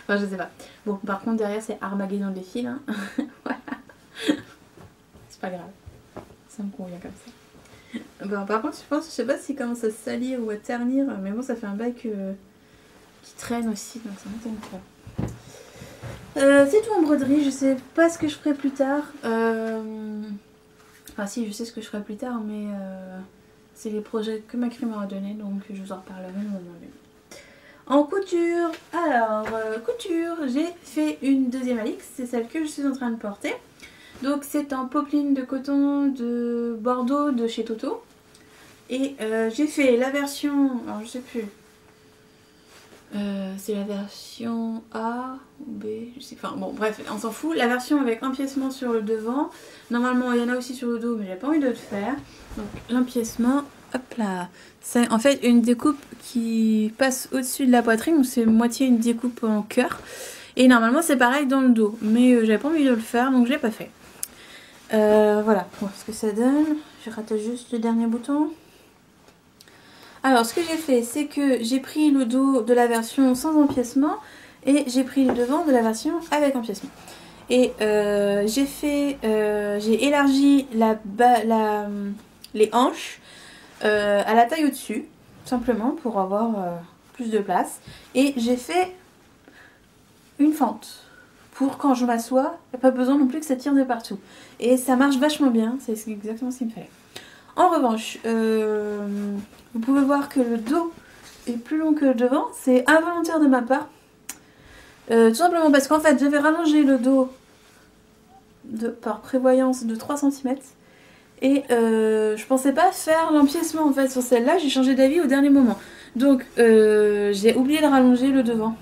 Enfin, je sais pas. Bon, par contre, derrière, c'est Armageddon des fils. Hein. Voilà. C'est pas grave. Ça me convient comme ça. Bon, par contre, je sais pas s'il commence à salir ou à ternir, mais bon, ça fait un bail qui traîne aussi, donc ça m'étonne pas. C'est tout en broderie, je sais pas ce que je ferai plus tard. Enfin si, je sais ce que je ferai plus tard, mais c'est les projets que ma crème m'a donné, donc je vous en reparlerai le moment venu. En couture, alors couture, j'ai fait une deuxième Alix, c'est celle que je suis en train de porter. Donc c'est en popeline de coton de Bordeaux de chez Toto. Et j'ai fait la version, alors je sais plus. C'est la version A ou B, je sais, enfin bon bref, on s'en fout. La version avec empiècement sur le devant. Normalement il y en a aussi sur le dos mais j'ai pas envie de le faire. Donc l'empiècement, hop là. C'est en fait une découpe qui passe au-dessus de la poitrine, donc c'est moitié une découpe en cœur. Et normalement c'est pareil dans le dos, mais j'avais pas envie de le faire donc je l'ai pas fait. Voilà, bon, ce que ça donne. Je rate juste le dernier bouton. Alors ce que j'ai fait, c'est que j'ai pris le dos de la version sans empiècement et j'ai pris le devant de la version avec empiècement. Et j'ai élargi les hanches à la taille au-dessus, simplement pour avoir plus de place. Et j'ai fait une fente pour quand je m'assois, il n'y a pas besoin non plus que ça tire de partout. Et ça marche vachement bien, c'est exactement ce qu'il me fallait. En revanche, vous pouvez voir que le dos est plus long que le devant. C'est involontaire de ma part. Tout simplement parce qu'en fait, j'avais rallongé le dos par prévoyance de 3 cm. Et je pensais pas faire l'empiècement en fait sur celle-là. J'ai changé d'avis au dernier moment. Donc, j'ai oublié de rallonger le devant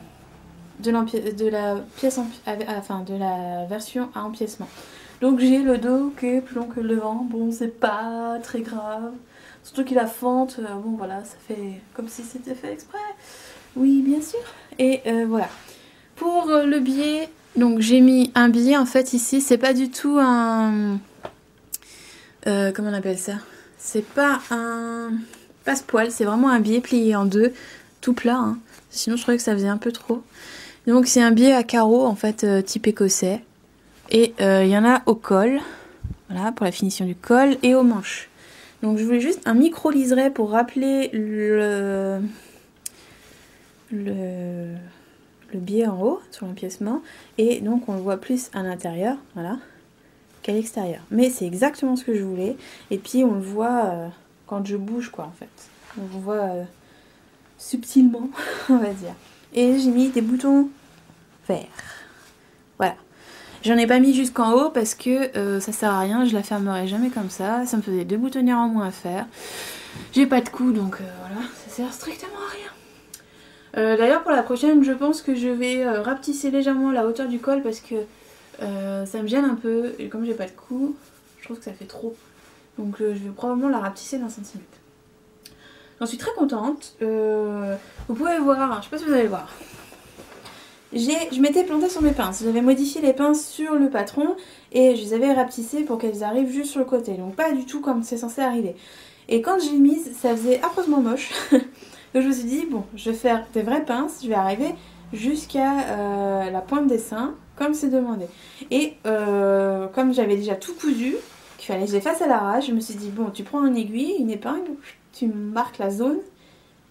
de la version à empiècement. Donc j'ai le dos qui est plus long que le devant. Bon, c'est pas très grave. Surtout qu'il a fente. Bon, voilà, ça fait comme si c'était fait exprès. Oui, bien sûr. Et voilà. Pour le biais, donc j'ai mis un biais en fait ici. C'est pas du tout un... comment on appelle ça? C'est pas un passe-poil. C'est vraiment un biais plié en deux. Tout plat. Hein. Sinon, je trouvais que ça faisait un peu trop. Donc c'est un biais à carreaux en fait type écossais. Et il y en a au col, voilà, pour la finition du col, et aux manches. Donc je voulais juste un micro liseré pour rappeler le biais en haut, sur l'empiècement. Et donc on le voit plus à l'intérieur, voilà, qu'à l'extérieur. Mais c'est exactement ce que je voulais. Et puis on le voit quand je bouge, quoi, en fait. On le voit subtilement, on va dire. Et j'ai mis des boutons verts. Voilà. J'en ai pas mis jusqu'en haut parce que ça sert à rien, je la fermerai jamais comme ça. Ça me faisait 2 boutonnières en moins à faire. J'ai pas de cou donc voilà, ça sert strictement à rien. D'ailleurs pour la prochaine, je pense que je vais rapetisser légèrement la hauteur du col parce que ça me gêne un peu. Et comme j'ai pas de cou, je trouve que ça fait trop. Donc je vais probablement la rapetisser d'1 centimètre. J'en suis très contente. Vous pouvez voir, je sais pas si vous allez voir. Je m'étais plantée sur mes pinces, j'avais modifié les pinces sur le patron et je les avais rapetissées pour qu'elles arrivent juste sur le côté, donc pas du tout comme c'est censé arriver. Et quand je l'ai mise, ça faisait affreusement moche, donc je me suis dit bon, je vais faire des vraies pinces, je vais arriver jusqu'à la pointe des seins, comme c'est demandé. Et comme j'avais déjà tout cousu, qu'il fallait que je les fasse à l'arrache, je me suis dit bon, tu prends une aiguille, une épingle, tu marques la zone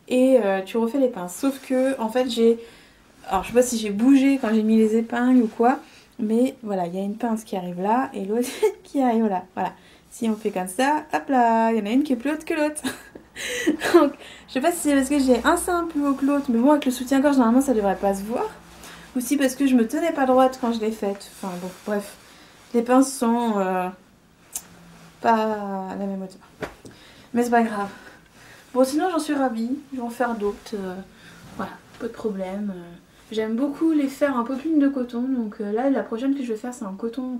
et tu refais les pinces. Sauf que en fait j'ai... Alors je sais pas si j'ai bougé quand j'ai mis les épingles ou quoi, mais voilà, il y a une pince qui arrive là et l'autre qui arrive là. Voilà, si on fait comme ça, hop là, il y en a une qui est plus haute que l'autre. Donc je sais pas si c'est parce que j'ai un sein plus haut que l'autre, mais bon avec le soutien-gorge normalement ça devrait pas se voir. Ou si parce que je me tenais pas droite quand je l'ai faite. Enfin bon, bref, les pinces sont pas à la même hauteur. Mais c'est pas grave. Bon sinon j'en suis ravie, je vais en faire d'autres. Voilà, pas de problème. J'aime beaucoup les faire en popeline de coton, donc là la prochaine que je vais faire c'est en coton.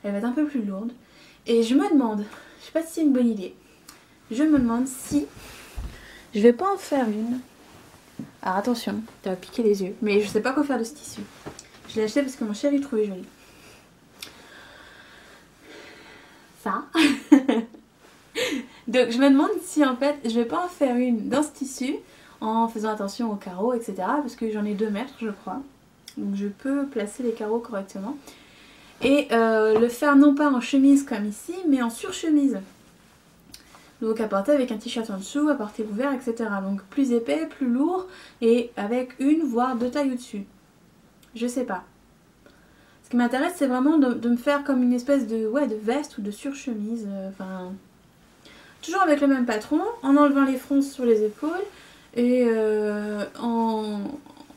Elle va être un peu plus lourde. Et je me demande, je sais pas si c'est une bonne idée, je me demande si je vais pas en faire une. Alors attention, ça va piquer les yeux, mais je sais pas quoi faire de ce tissu. Je l'ai acheté parce que mon chéri trouvait joli. Ça. Donc je me demande si en fait je vais pas en faire une dans ce tissu en faisant attention aux carreaux, etc. Parce que j'en ai 2 mètres je crois. Donc je peux placer les carreaux correctement. Et le faire non pas en chemise comme ici, mais en surchemise. Donc à porter avec un t-shirt en dessous, à porter ouvert, etc. Donc plus épais, plus lourd et avec une voire 2 tailles au-dessus. Je sais pas. Ce qui m'intéresse c'est vraiment de me faire comme une espèce de, ouais, de veste ou de surchemise. Enfin, toujours avec le même patron, en enlevant les fronces sur les épaules et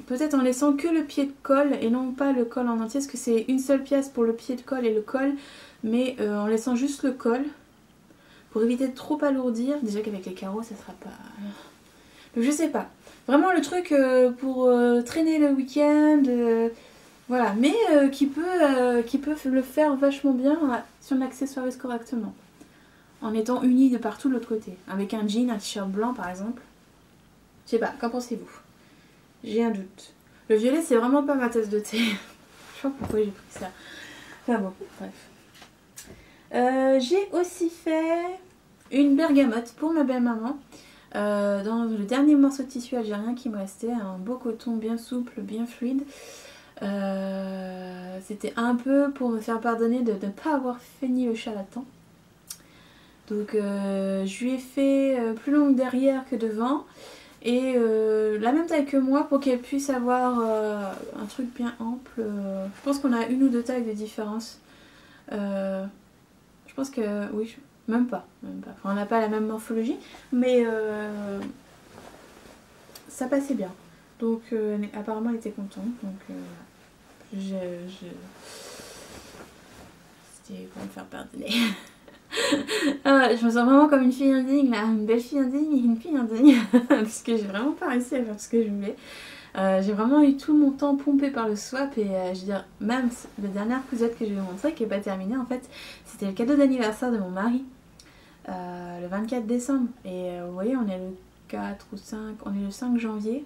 peut-être en laissant que le pied de col et non pas le col en entier parce que c'est une seule pièce pour le pied de col et le col, mais en laissant juste le col pour éviter de trop alourdir. Déjà qu'avec les carreaux ça sera pas... Donc je sais pas. Vraiment le truc pour traîner le week-end, voilà, mais qui peut le faire vachement bien si on accessoirise correctement. En étant unis de partout de l'autre côté. Avec un jean, un t-shirt blanc par exemple. Je sais pas, qu'en pensez-vous? J'ai un doute. Le violet c'est vraiment pas ma tasse de thé. Je sais pas pourquoi j'ai pris ça. Enfin bon, bref. J'ai aussi fait une bergamote pour ma belle-maman. Dans le dernier morceau de tissu algérien qui me restait. Un beau coton bien souple, bien fluide. C'était un peu pour me faire pardonner de ne pas avoir fini le châle à temps. Donc je lui ai fait plus longue derrière que devant et la même taille que moi pour qu'elle puisse avoir un truc bien ample. Je pense qu'on a 1 ou 2 tailles de différence. Je pense que oui, même pas. Enfin, on n'a pas la même morphologie, mais ça passait bien. Donc apparemment elle était contente. Donc c'était pour me faire pardonner. Je me sens vraiment comme une fille indigne là, une belle fille indigne et une fille indigne parce que j'ai vraiment pas réussi à faire ce que je voulais. J'ai vraiment eu tout mon temps pompé par le swap et je veux dire, même la dernière cousette que je vais vous montrer qui n'est pas terminée en fait, c'était le cadeau d'anniversaire de mon mari le 24 décembre et vous voyez on est le 4 ou 5, on est le 5 janvier.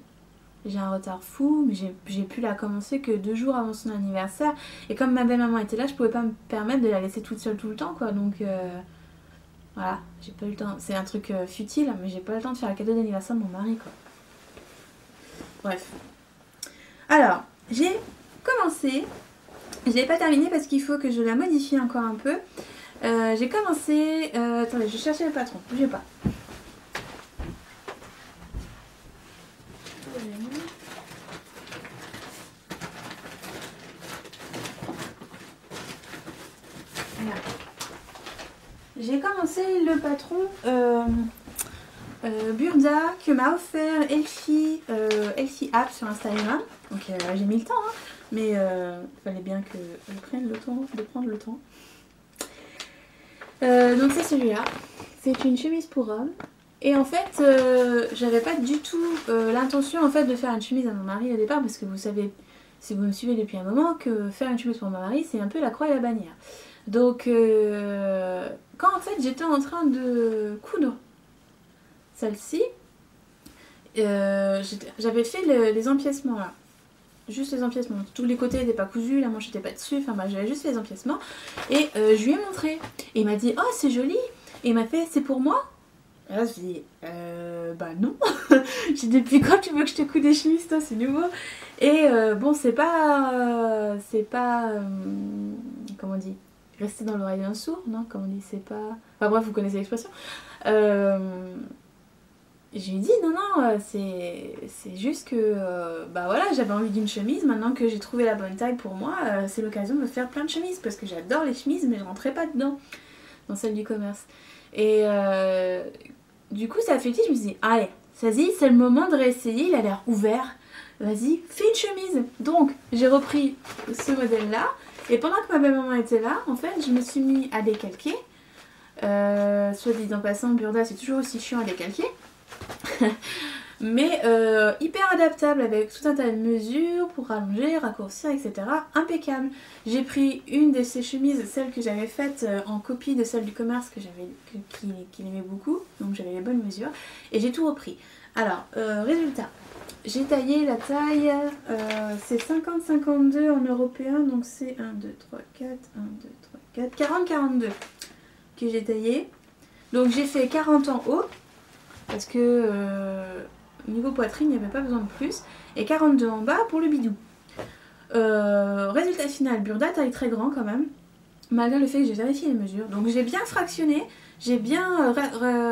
J'ai un retard fou, mais j'ai pu la commencer que 2 jours avant son anniversaire. Et comme ma belle-maman était là, je pouvais pas me permettre de la laisser toute seule tout le temps, quoi. Donc, voilà, j'ai pas eu le temps. C'est un truc futile, mais j'ai pas le temps de faire le cadeau d'anniversaire de mon mari, quoi. Bref. Alors, j'ai commencé. Je l'ai pas terminé parce qu'il faut que je la modifie encore un peu. J'ai commencé... attendez, je cherchais le patron, bougez pas. J'ai commencé le patron Burda que m'a offert Elfie App sur Instagram. Donc j'ai mis le temps, hein, mais il fallait bien que je prenne le temps de prendre le temps. Donc c'est celui-là. C'est une chemise pour homme. Et en fait, j'avais pas du tout l'intention en fait de faire une chemise à mon mari au départ parce que vous savez, si vous me suivez depuis un moment, que faire une chemise pour mon mari c'est un peu la croix et la bannière. Donc quand en fait j'étais en train de coudre celle-ci, j'avais fait les empiècements là. Juste les empiècements. Tous les côtés n'étaient pas cousus, la manche n'était pas dessus, enfin bah, j'avais juste fait les empiècements. Et je lui ai montré. Et il m'a dit oh c'est joli. Et il m'a fait c'est pour moi. Et là je lui ai dit bah non. J'ai dit depuis quand tu veux que je te coude des chemises toi, c'est nouveau. Et bon c'est pas comment on dit, rester dans l'oreille d'un sourd, non, comme on dit, c'est pas... Enfin bref, vous connaissez l'expression. Je lui ai dit, non, c'est juste que, bah voilà, j'avais envie d'une chemise, maintenant que j'ai trouvé la bonne taille pour moi, c'est l'occasion de me faire plein de chemises, parce que j'adore les chemises, mais je rentrais pas dedans, dans celle du commerce. Et du coup, ça a fait le titre, je me suis dit, allez, vas-y, c'est le moment de réessayer, il a l'air ouvert, vas-y, fais une chemise. Donc, j'ai repris ce modèle-là, et pendant que ma belle-maman était là, en fait, je me suis mis à décalquer. Soit dit en passant, Burda, c'est toujours aussi chiant à décalquer. Mais hyper adaptable avec tout un tas de mesures pour rallonger, raccourcir, etc. Impeccable. J'ai pris une de ces chemises, celle que j'avais faite en copie de celle du commerce qu'il aimait beaucoup. Donc j'avais les bonnes mesures. Et j'ai tout repris. Alors, résultat. j'ai taillé la taille, c'est 50-52 en européen, donc c'est 1, 2, 3, 4, 1, 2, 3, 4, 40-42 que j'ai taillé. Donc j'ai fait 40 en haut, parce que niveau poitrine, il n'y avait pas besoin de plus, et 42 en bas pour le bidou. Résultat final, Burda taille très grand quand même, malgré le fait que j'ai vérifié les mesures. Donc j'ai bien fractionné, j'ai bien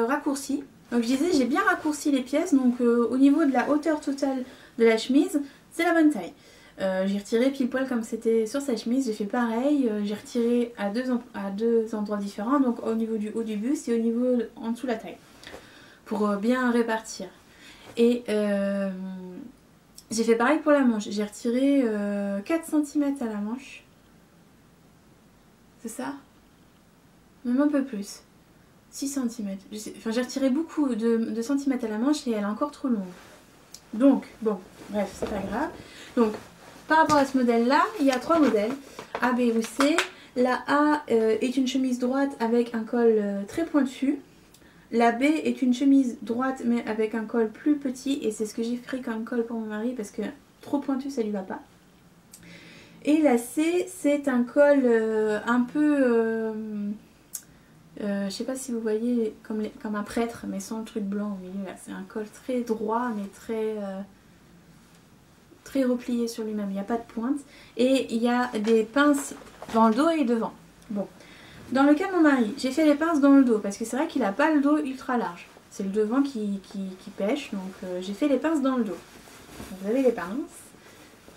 raccourci. Donc je disais, j'ai bien raccourci les pièces, donc au niveau de la hauteur totale de la chemise, c'est la bonne taille. J'ai retiré pile poil comme c'était sur sa chemise, j'ai fait pareil, j'ai retiré à deux endroits différents, donc au niveau du haut du buste et au niveau en dessous de la taille, pour bien répartir. Et j'ai fait pareil pour la manche, j'ai retiré 4 cm à la manche, c'est ça? Même un peu plus. 6 cm. Enfin, j'ai retiré beaucoup de centimètres à la manche et elle est encore trop longue. Donc, bon, bref, c'est pas grave. Donc, par rapport à ce modèle-là, il y a 3 modèles, A, B ou C. La A est une chemise droite avec un col très pointu. La B est une chemise droite mais avec un col plus petit. Et c'est ce que j'ai pris comme col pour mon mari parce que trop pointu, ça lui va pas. Et la C, c'est un col un peu... je sais pas si vous voyez comme un prêtre mais sans le truc blanc au milieu là, c'est un col très droit mais très replié sur lui-même, il n'y a pas de pointe et il y a des pinces dans le dos et devant. Bon, dans le cas de mon mari, j'ai fait les pinces dans le dos parce que c'est vrai qu'il n'a pas le dos ultra large, c'est le devant qui pêche, donc j'ai fait les pinces dans le dos. Donc, vous avez les pinces,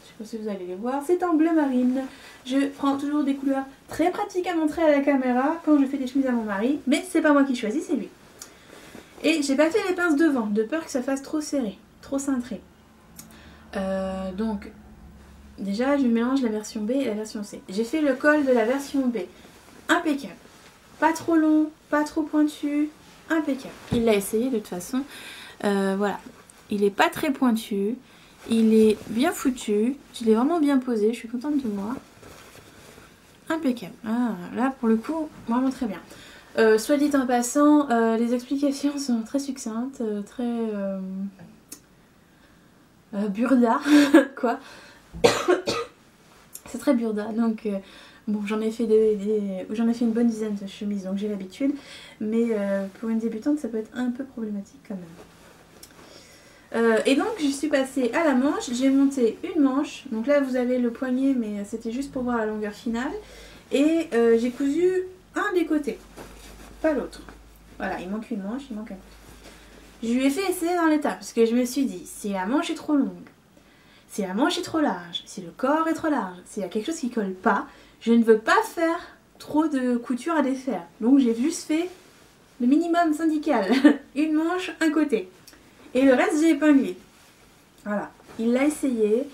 je sais pas si vous allez les voir, c'est en bleu marine. Je prends toujours des couleurs très pratiques à montrer à la caméra quand je fais des chemises à mon mari, mais c'est pas moi qui choisis, c'est lui. Et j'ai pas fait les pinces devant, de peur que ça fasse trop serré, trop cintré. Donc, déjà je mélange la version B et la version C. J'ai fait le col de la version B, impeccable. Pas trop long, pas trop pointu, impeccable. Il l'a essayé de toute façon, voilà. Il est pas très pointu, il est bien foutu, je l'ai vraiment bien posé, je suis contente de moi. Impeccable. Ah, là pour le coup, vraiment très bien. Soit dit en passant, les explications sont très succinctes, très burda, quoi. C'est très burda, donc bon, j'en ai fait j'en ai fait une bonne dizaine de chemises, donc j'ai l'habitude, mais pour une débutante, ça peut être un peu problématique quand même. Et donc je suis passée à la manche, j'ai monté une manche, donc là vous avez le poignet mais c'était juste pour voir la longueur finale, et j'ai cousu un des côtés, pas l'autre. Voilà, il manque une manche, il manque un côté. Je lui ai fait essayer dans l'état parce que je me suis dit, si la manche est trop longue, si la manche est trop large, si le corps est trop large, s'il y a quelque chose qui colle pas, je ne veux pas faire trop de couture à défaire. Donc j'ai juste fait le minimum syndical, une manche, un côté. Et le reste, j'ai épinglé. Voilà, il l'a essayé.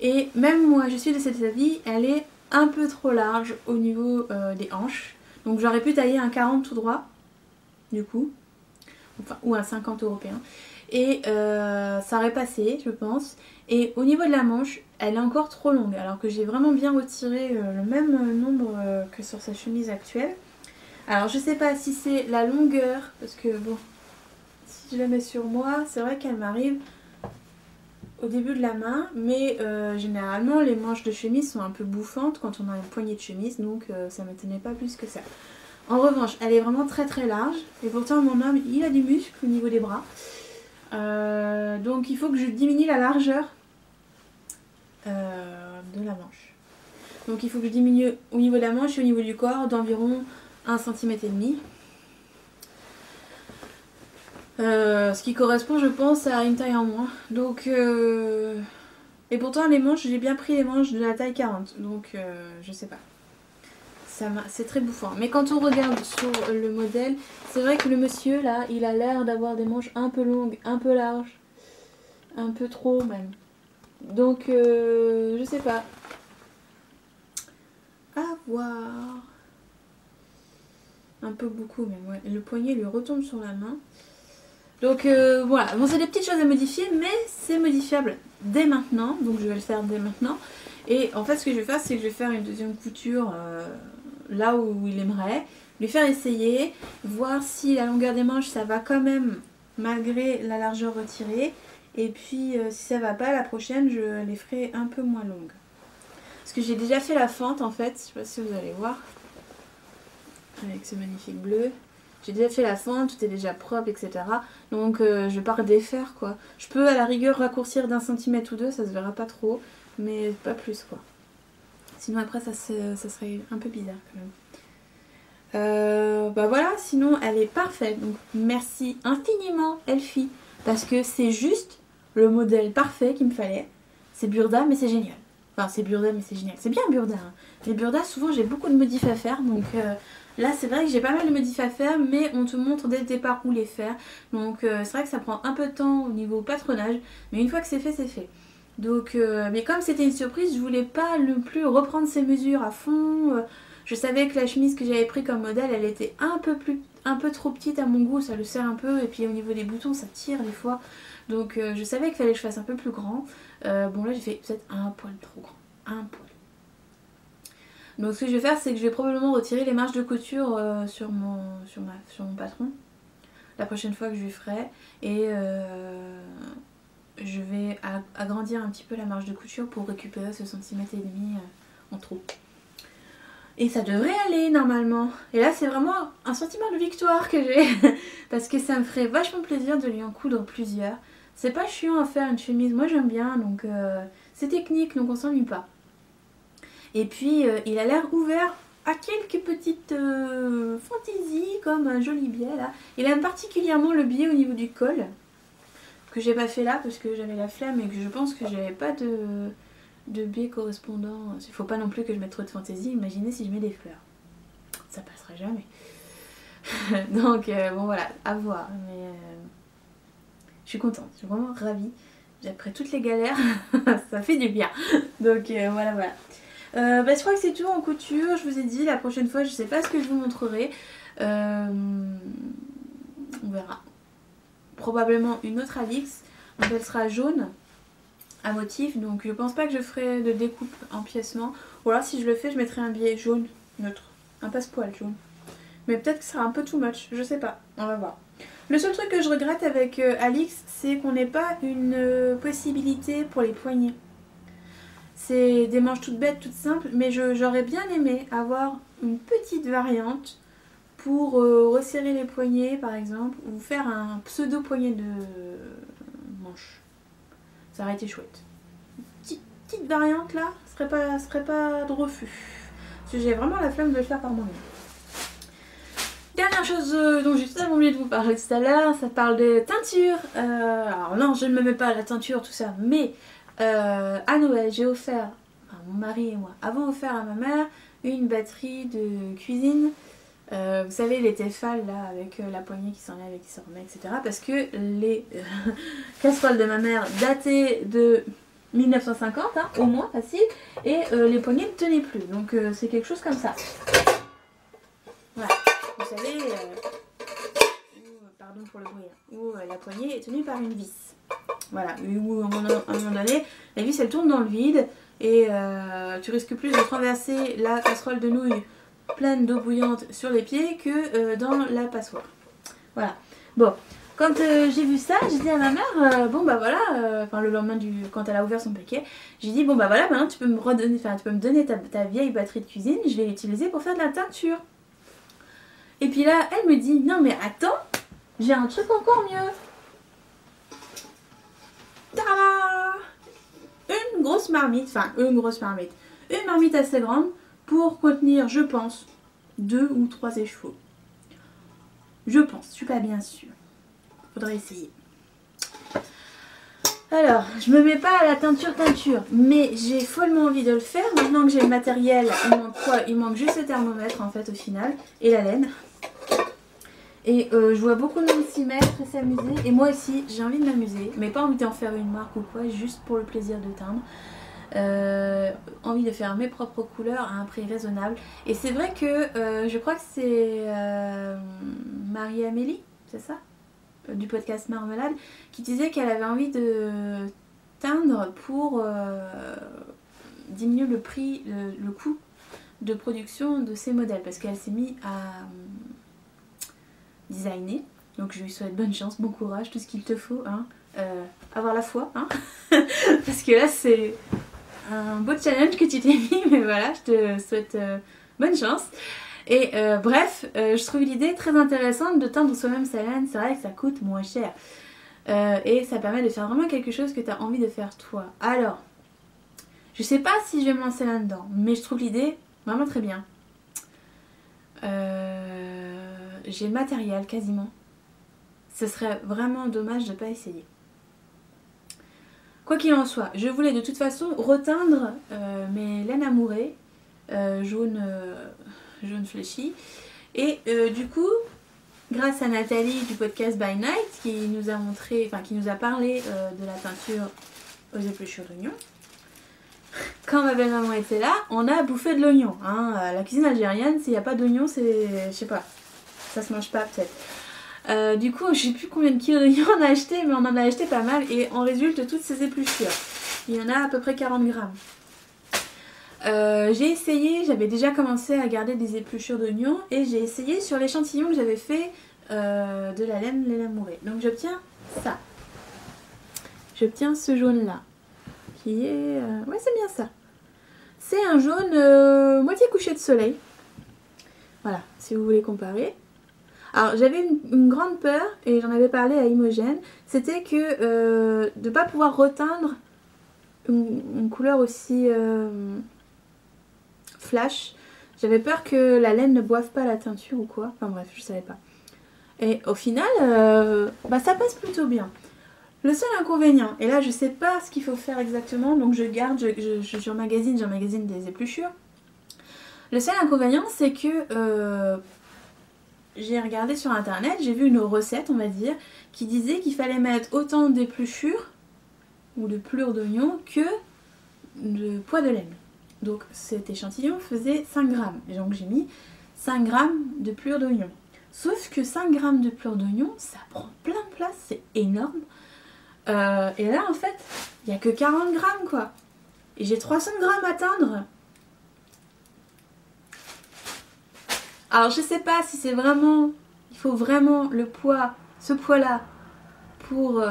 Et même moi, je suis de cet avis, elle est un peu trop large au niveau des hanches. Donc j'aurais pu tailler un 40 tout droit, du coup. Enfin, ou un 50 européen. Et ça aurait passé, je pense. Et au niveau de la manche, elle est encore trop longue. Alors que j'ai vraiment bien retiré le même nombre que sur sa chemise actuelle. Alors je sais pas si c'est la longueur, parce que bon... Si je la mets sur moi, c'est vrai qu'elle m'arrive au début de la main, mais généralement les manches de chemise sont un peu bouffantes quand on a une poignée de chemise, donc ça ne m'étonnait pas plus que ça. En revanche, elle est vraiment très très large, et pourtant mon homme il a du muscle au niveau des bras, donc il faut que je diminue la largeur de la manche. Donc il faut que je diminue au niveau de la manche et au niveau du corps d'environ 1,5 cm. Ce qui correspond je pense à une taille en moins, donc et pourtant les manches, j'ai bien pris les manches de la taille 40, donc je sais pas, c'est très bouffant. Mais quand on regarde sur le modèle, c'est vrai que le monsieur là, il a l'air d'avoir des manches un peu longues, un peu larges, un peu trop même, donc je sais pas, à voir. Un peu beaucoup même, ouais. Le poignet lui retombe sur la main. Donc voilà, bon c'est des petites choses à modifier, mais c'est modifiable dès maintenant, donc je vais le faire dès maintenant. Et en fait ce que je vais faire, c'est que je vais faire une deuxième couture là où il aimerait, lui faire essayer, voir si la longueur des manches ça va quand même malgré la largeur retirée, Et puis si ça va pas, la prochaine je les ferai un peu moins longues. Parce que j'ai déjà fait la fente en fait, je sais pas si vous allez voir. Avec ce magnifique bleu. J'ai déjà fait la fente, tout est déjà propre, etc. Donc je vais pas redéfaire quoi. Je peux à la rigueur raccourcir d'un centimètre ou deux, ça se verra pas trop. Mais pas plus quoi. Sinon après ça serait un peu bizarre quand même. Bah voilà, sinon elle est parfaite. Donc merci infiniment Elfie. Parce que c'est juste le modèle parfait qu'il me fallait. C'est Burda mais c'est génial. Enfin c'est Burda mais c'est génial. C'est bien Burda. Hein. Les Burda souvent j'ai beaucoup de modifs à faire. Donc là c'est vrai que j'ai pas mal de modifs à faire. Mais on te montre dès le départ où les faire. Donc c'est vrai que ça prend un peu de temps au niveau patronage. Mais une fois que c'est fait, c'est fait. Donc mais comme c'était une surprise, je voulais pas non plus reprendre ces mesures à fond. Je savais que la chemise que j'avais pris comme modèle, elle était un peu trop petite à mon goût, ça le serre un peu. Et puis au niveau des boutons, ça tire des fois. Donc je savais qu'il fallait que je fasse un peu plus grand. Bon là j'ai fait peut-être un poil trop grand. Un poil. Donc ce que je vais faire, c'est que je vais probablement retirer les marges de couture sur mon patron. La prochaine fois que je lui ferai. Et je vais agrandir un petit peu la marge de couture pour récupérer ce centimètre et demi en trop. Et ça devrait aller normalement. Et là c'est vraiment un sentiment de victoire que j'ai. Parce que ça me ferait vachement plaisir de lui en coudre plusieurs. C'est pas chiant à faire une chemise, moi j'aime bien. Donc c'est technique, donc on s'ennuie pas. Et puis il a l'air ouvert à quelques petites fantaisies, comme un joli biais là. Il aime particulièrement le biais au niveau du col. Que j'ai pas fait là parce que j'avais la flemme et que je pense que j'avais pas de biais correspondant. Il faut pas non plus que je mette trop de fantaisie. Imaginez si je mets des fleurs. Ça passera jamais. Donc bon voilà, à voir. Mais je suis contente, je suis vraiment ravie. Après toutes les galères, ça fait du bien. Donc voilà. Bah, je crois que c'est tout en couture. Je vous ai dit, la prochaine fois, je sais pas ce que je vous montrerai. On verra. Probablement une autre Alix, donc elle sera jaune à motif, donc je pense pas que je ferai de découpe en piècement, ou alors si je le fais je mettrai un biais jaune neutre, un passepoil jaune, mais peut-être que ce sera un peu too much, je sais pas, on va voir. Le seul truc que je regrette avec Alix, c'est qu'on n'ait pas une possibilité pour les poignets. C'est des manches toutes bêtes, toutes simples, mais j'aurais bien aimé avoir une petite variante pour resserrer les poignets par exemple, ou faire un pseudo poignet de manche. Ça aurait été chouette. Petite variante là, serait pas de refus. Parce que j'ai vraiment la flemme de le faire par moi-même. Dernière chose dont j'ai totalement oublié de vous parler tout à l'heure, ça parle de teinture. Alors non, je ne me mets pas à la teinture, tout ça, mais à Noël, j'ai offert, enfin, mon mari et moi, avons offert à ma mère une batterie de cuisine. Vous savez les Tefal là avec la poignée qui s'enlève et qui se remet, etc. Parce que les casseroles de ma mère dataient de 1950, hein, au moins facile, et les poignées ne tenaient plus. Donc c'est quelque chose comme ça. Voilà, vous savez, pardon pour le bruit, où la poignée est tenue par une vis. Voilà, où à un moment donné, la vis elle tourne dans le vide et tu risques plus de renverser la casserole de nouilles pleine d'eau bouillante sur les pieds que dans la passoire. Voilà. Bon, quand j'ai vu ça, j'ai dit à ma mère, bon bah voilà, enfin le lendemain quand elle a ouvert son paquet, j'ai dit bon bah voilà, maintenant tu peux me redonner, enfin tu peux me donner ta vieille batterie de cuisine, je vais l'utiliser pour faire de la teinture. Et puis là, elle me dit non mais attends, j'ai un truc encore mieux. Tada! Une grosse marmite, une marmite assez grande pour contenir, je pense, 2 ou 3 échevaux. Je pense, je suis pas bien sûre. Faudrait essayer. Alors, je me mets pas à la teinture, mais j'ai follement envie de le faire. Maintenant que j'ai le matériel, il manque quoi? Il manque juste le thermomètre en fait au final, et la laine. Et je vois beaucoup de monde s'y mettre et s'amuser. Et moi aussi, j'ai envie de m'amuser, mais pas envie d'en faire une marque ou quoi, juste pour le plaisir de teindre. Envie de faire mes propres couleurs à un prix raisonnable. Et c'est vrai que je crois que c'est Marie-Amélie, c'est ça, du podcast Marmelade, qui disait qu'elle avait envie de teindre pour diminuer le prix, le coût de production de ses modèles, parce qu'elle s'est mise à designer. Donc je lui souhaite bonne chance, bon courage, tout ce qu'il te faut, hein. avoir la foi, hein. Parce que là c'est un beau challenge que tu t'es mis, mais voilà, je te souhaite bonne chance. Et bref, je trouve l'idée très intéressante de teindre soi-même sa laine. C'est vrai que ça coûte moins cher. Et ça permet de faire vraiment quelque chose que tu as envie de faire toi. Alors, je sais pas si je vais me lancer là-dedans, mais je trouve l'idée vraiment très bien. J'ai le matériel quasiment. Ce serait vraiment dommage de ne pas essayer. Quoi qu'il en soit, je voulais de toute façon reteindre mes laines amourées jaune fléchi. Et du coup, grâce à Nathalie du podcast By Night qui nous a montré, enfin qui nous a parlé de la teinture aux épluchures d'oignons. Quand ma belle-maman était là, on a bouffé de l'oignon. Hein. La cuisine algérienne, s'il n'y a pas d'oignon, c'est... je sais pas. Ça se mange pas peut-être. Du coup, je sais plus combien de kilos d'oignons on a acheté, mais on en a acheté pas mal. Et en résulte toutes ces épluchures. Il y en a à peu près 40 grammes. J'ai essayé, j'avais déjà commencé à garder des épluchures d'oignons. Et j'ai essayé sur l'échantillon que j'avais fait de la laine amourée. Donc j'obtiens ça. J'obtiens ce jaune-là. Qui est... ouais, c'est bien ça. C'est un jaune moitié couché de soleil. Voilà, si vous voulez comparer. Alors, j'avais une grande peur, et j'en avais parlé à Imogen, c'était que de ne pas pouvoir reteindre une couleur aussi flash. J'avais peur que la laine ne boive pas la teinture ou quoi. Enfin bref, je savais pas. Et au final, ça passe plutôt bien. Le seul inconvénient, et là je sais pas ce qu'il faut faire exactement, donc je garde, j'emmagasine des épluchures. Le seul inconvénient, c'est que j'ai regardé sur internet, j'ai vu une recette, on va dire, qui disait qu'il fallait mettre autant d'épluchures ou de pelures d'oignon que de poids de laine. Donc cet échantillon faisait 5 grammes, et donc j'ai mis 5 grammes de pelures d'oignon. Sauf que 5 grammes de pelures d'oignon, ça prend plein de place, c'est énorme. Et là en fait il n'y a que 40 grammes quoi, et j'ai 300 grammes à teindre. Alors je sais pas si c'est vraiment, il faut vraiment le poids, ce poids là pour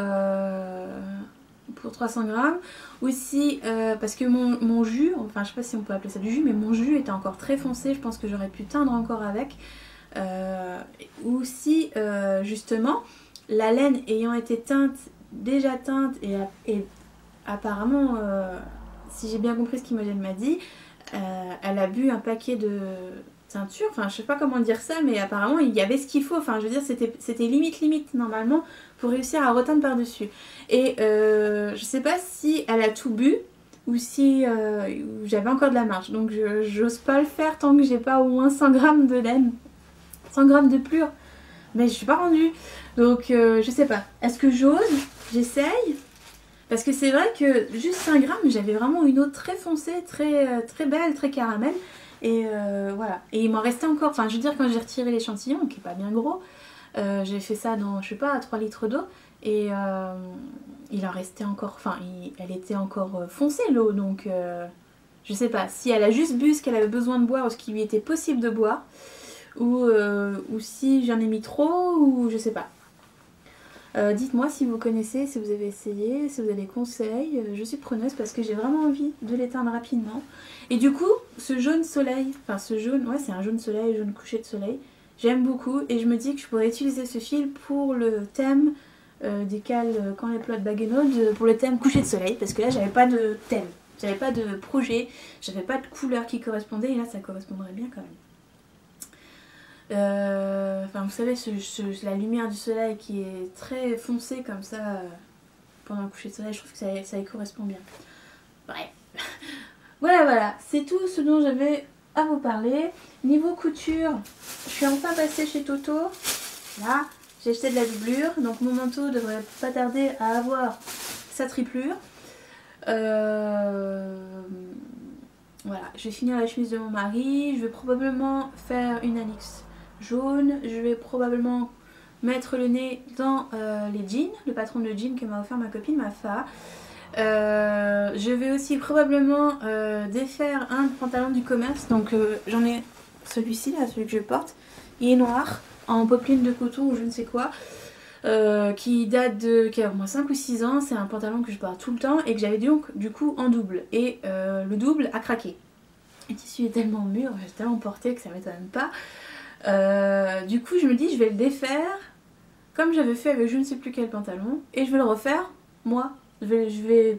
300 grammes, ou si parce que mon jus, enfin je sais pas si on peut appeler ça du jus, mais mon jus était encore très foncé, je pense que j'aurais pu teindre encore avec, ou si justement la laine ayant été déjà teinte et apparemment, si j'ai bien compris ce qu'Imogen m'a dit, elle a bu un paquet de teinture, enfin je sais pas comment dire ça, mais apparemment il y avait ce qu'il faut, enfin je veux dire c'était limite normalement pour réussir à reteindre par dessus. Et je sais pas si elle a tout bu ou si j'avais encore de la marge, donc j'ose pas le faire tant que j'ai pas au moins 100 grammes de laine, 100 grammes de pelure, mais je suis pas rendue, donc je sais pas, est-ce que j'ose? J'essaye, parce que c'est vrai que juste 5 grammes, j'avais vraiment une eau très foncée, très belle, très caramel. Et voilà. Et il m'en restait encore, enfin je veux dire quand j'ai retiré l'échantillon, qui est pas bien gros, j'ai fait ça dans, je sais pas, 3 litres d'eau. Et il en restait encore, enfin elle était encore foncée l'eau, donc je sais pas si elle a juste bu ce qu'elle avait besoin de boire ou ce qui lui était possible de boire, ou si j'en ai mis trop, ou je sais pas. Dites-moi si vous connaissez, si vous avez essayé, si vous avez des conseils, je suis preneuse parce que j'ai vraiment envie de l'éteindre rapidement. Et du coup, ce jaune soleil, enfin ce jaune, ouais c'est un jaune soleil, jaune couché de soleil, j'aime beaucoup et je me dis que je pourrais utiliser ce fil pour le thème des cales quand les plots de baguenaude, pour le thème coucher de soleil, parce que là j'avais pas de thème, j'avais pas de projet, j'avais pas de couleur qui correspondait et là ça correspondrait bien quand même. Enfin vous savez la lumière du soleil qui est très foncée comme ça pendant le coucher de soleil, je trouve que ça y correspond bien. Bref. Voilà, c'est tout ce dont j'avais à vous parler. Niveau couture, je suis enfin passée chez Toto. Là, j'ai acheté de la doublure, donc mon manteau devrait pas tarder à avoir sa triplure. Voilà, je vais finir la chemise de mon mari. Je vais probablement faire une annexe jaune. Je vais probablement mettre le nez dans les jeans, le patron de jeans que m'a offert ma copine, ma Fa. Je vais aussi probablement défaire un pantalon du commerce, donc j'en ai celui-ci là, celui que je porte, il est noir, en popeline de coton ou je ne sais quoi. qui date de qui a au moins 5 ou 6 ans. C'est un pantalon que je porte tout le temps et que j'avais donc du coup en double. Et le double a craqué. Le tissu est tellement mûr, j'ai tellement porté que ça m'étonne pas. Du coup je me dis je vais le défaire comme j'avais fait avec je ne sais plus quel pantalon et je vais le refaire moi. Je vais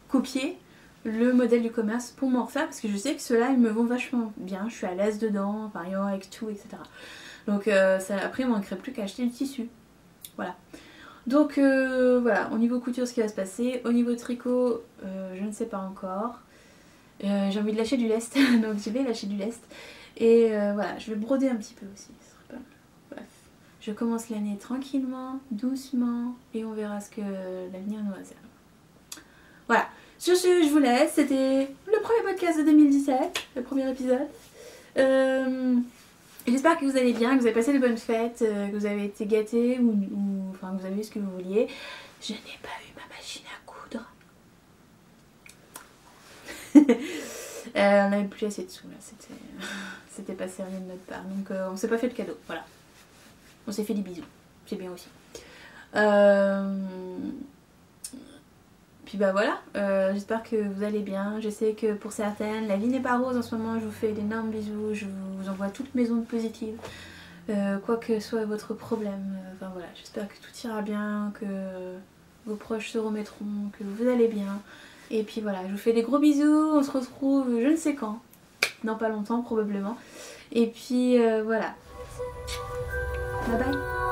copier le modèle du commerce pour m'en refaire parce que je sais que ceux-là ils me vont vachement bien, je suis à l'aise dedans, variant avec tout, etc. Donc après il ne manquerait plus qu'à acheter le tissu. Voilà. Donc voilà, au niveau couture ce qui va se passer, au niveau tricot je ne sais pas encore. J'ai envie de lâcher du lest, donc je vais lâcher du lest. Et voilà, je vais broder un petit peu aussi. Ce serait pas mal. Bref, je commence l'année tranquillement, doucement, et on verra ce que l'avenir nous réserve. Voilà, sur ce, je vous laisse. C'était le premier podcast de 2017, le premier épisode. J'espère que vous allez bien, que vous avez passé de bonnes fêtes, que vous avez été gâtés ou enfin que vous avez eu ce que vous vouliez. Je n'ai pas eu ma machine à coudre. On n'avait plus assez de sous là, c'était pas sérieux de notre part, donc on s'est pas fait de cadeau, voilà. On s'est fait des bisous, c'est bien aussi. Puis bah voilà, j'espère que vous allez bien. Je sais que pour certaines, la vie n'est pas rose en ce moment. Je vous fais d'énormes bisous, je vous envoie toutes mes ondes positives. Quoi que soit votre problème, enfin voilà, j'espère que tout ira bien, que vos proches se remettront, que vous allez bien. Et puis voilà, je vous fais des gros bisous, on se retrouve je ne sais quand, dans pas longtemps probablement. Et puis voilà, bye bye.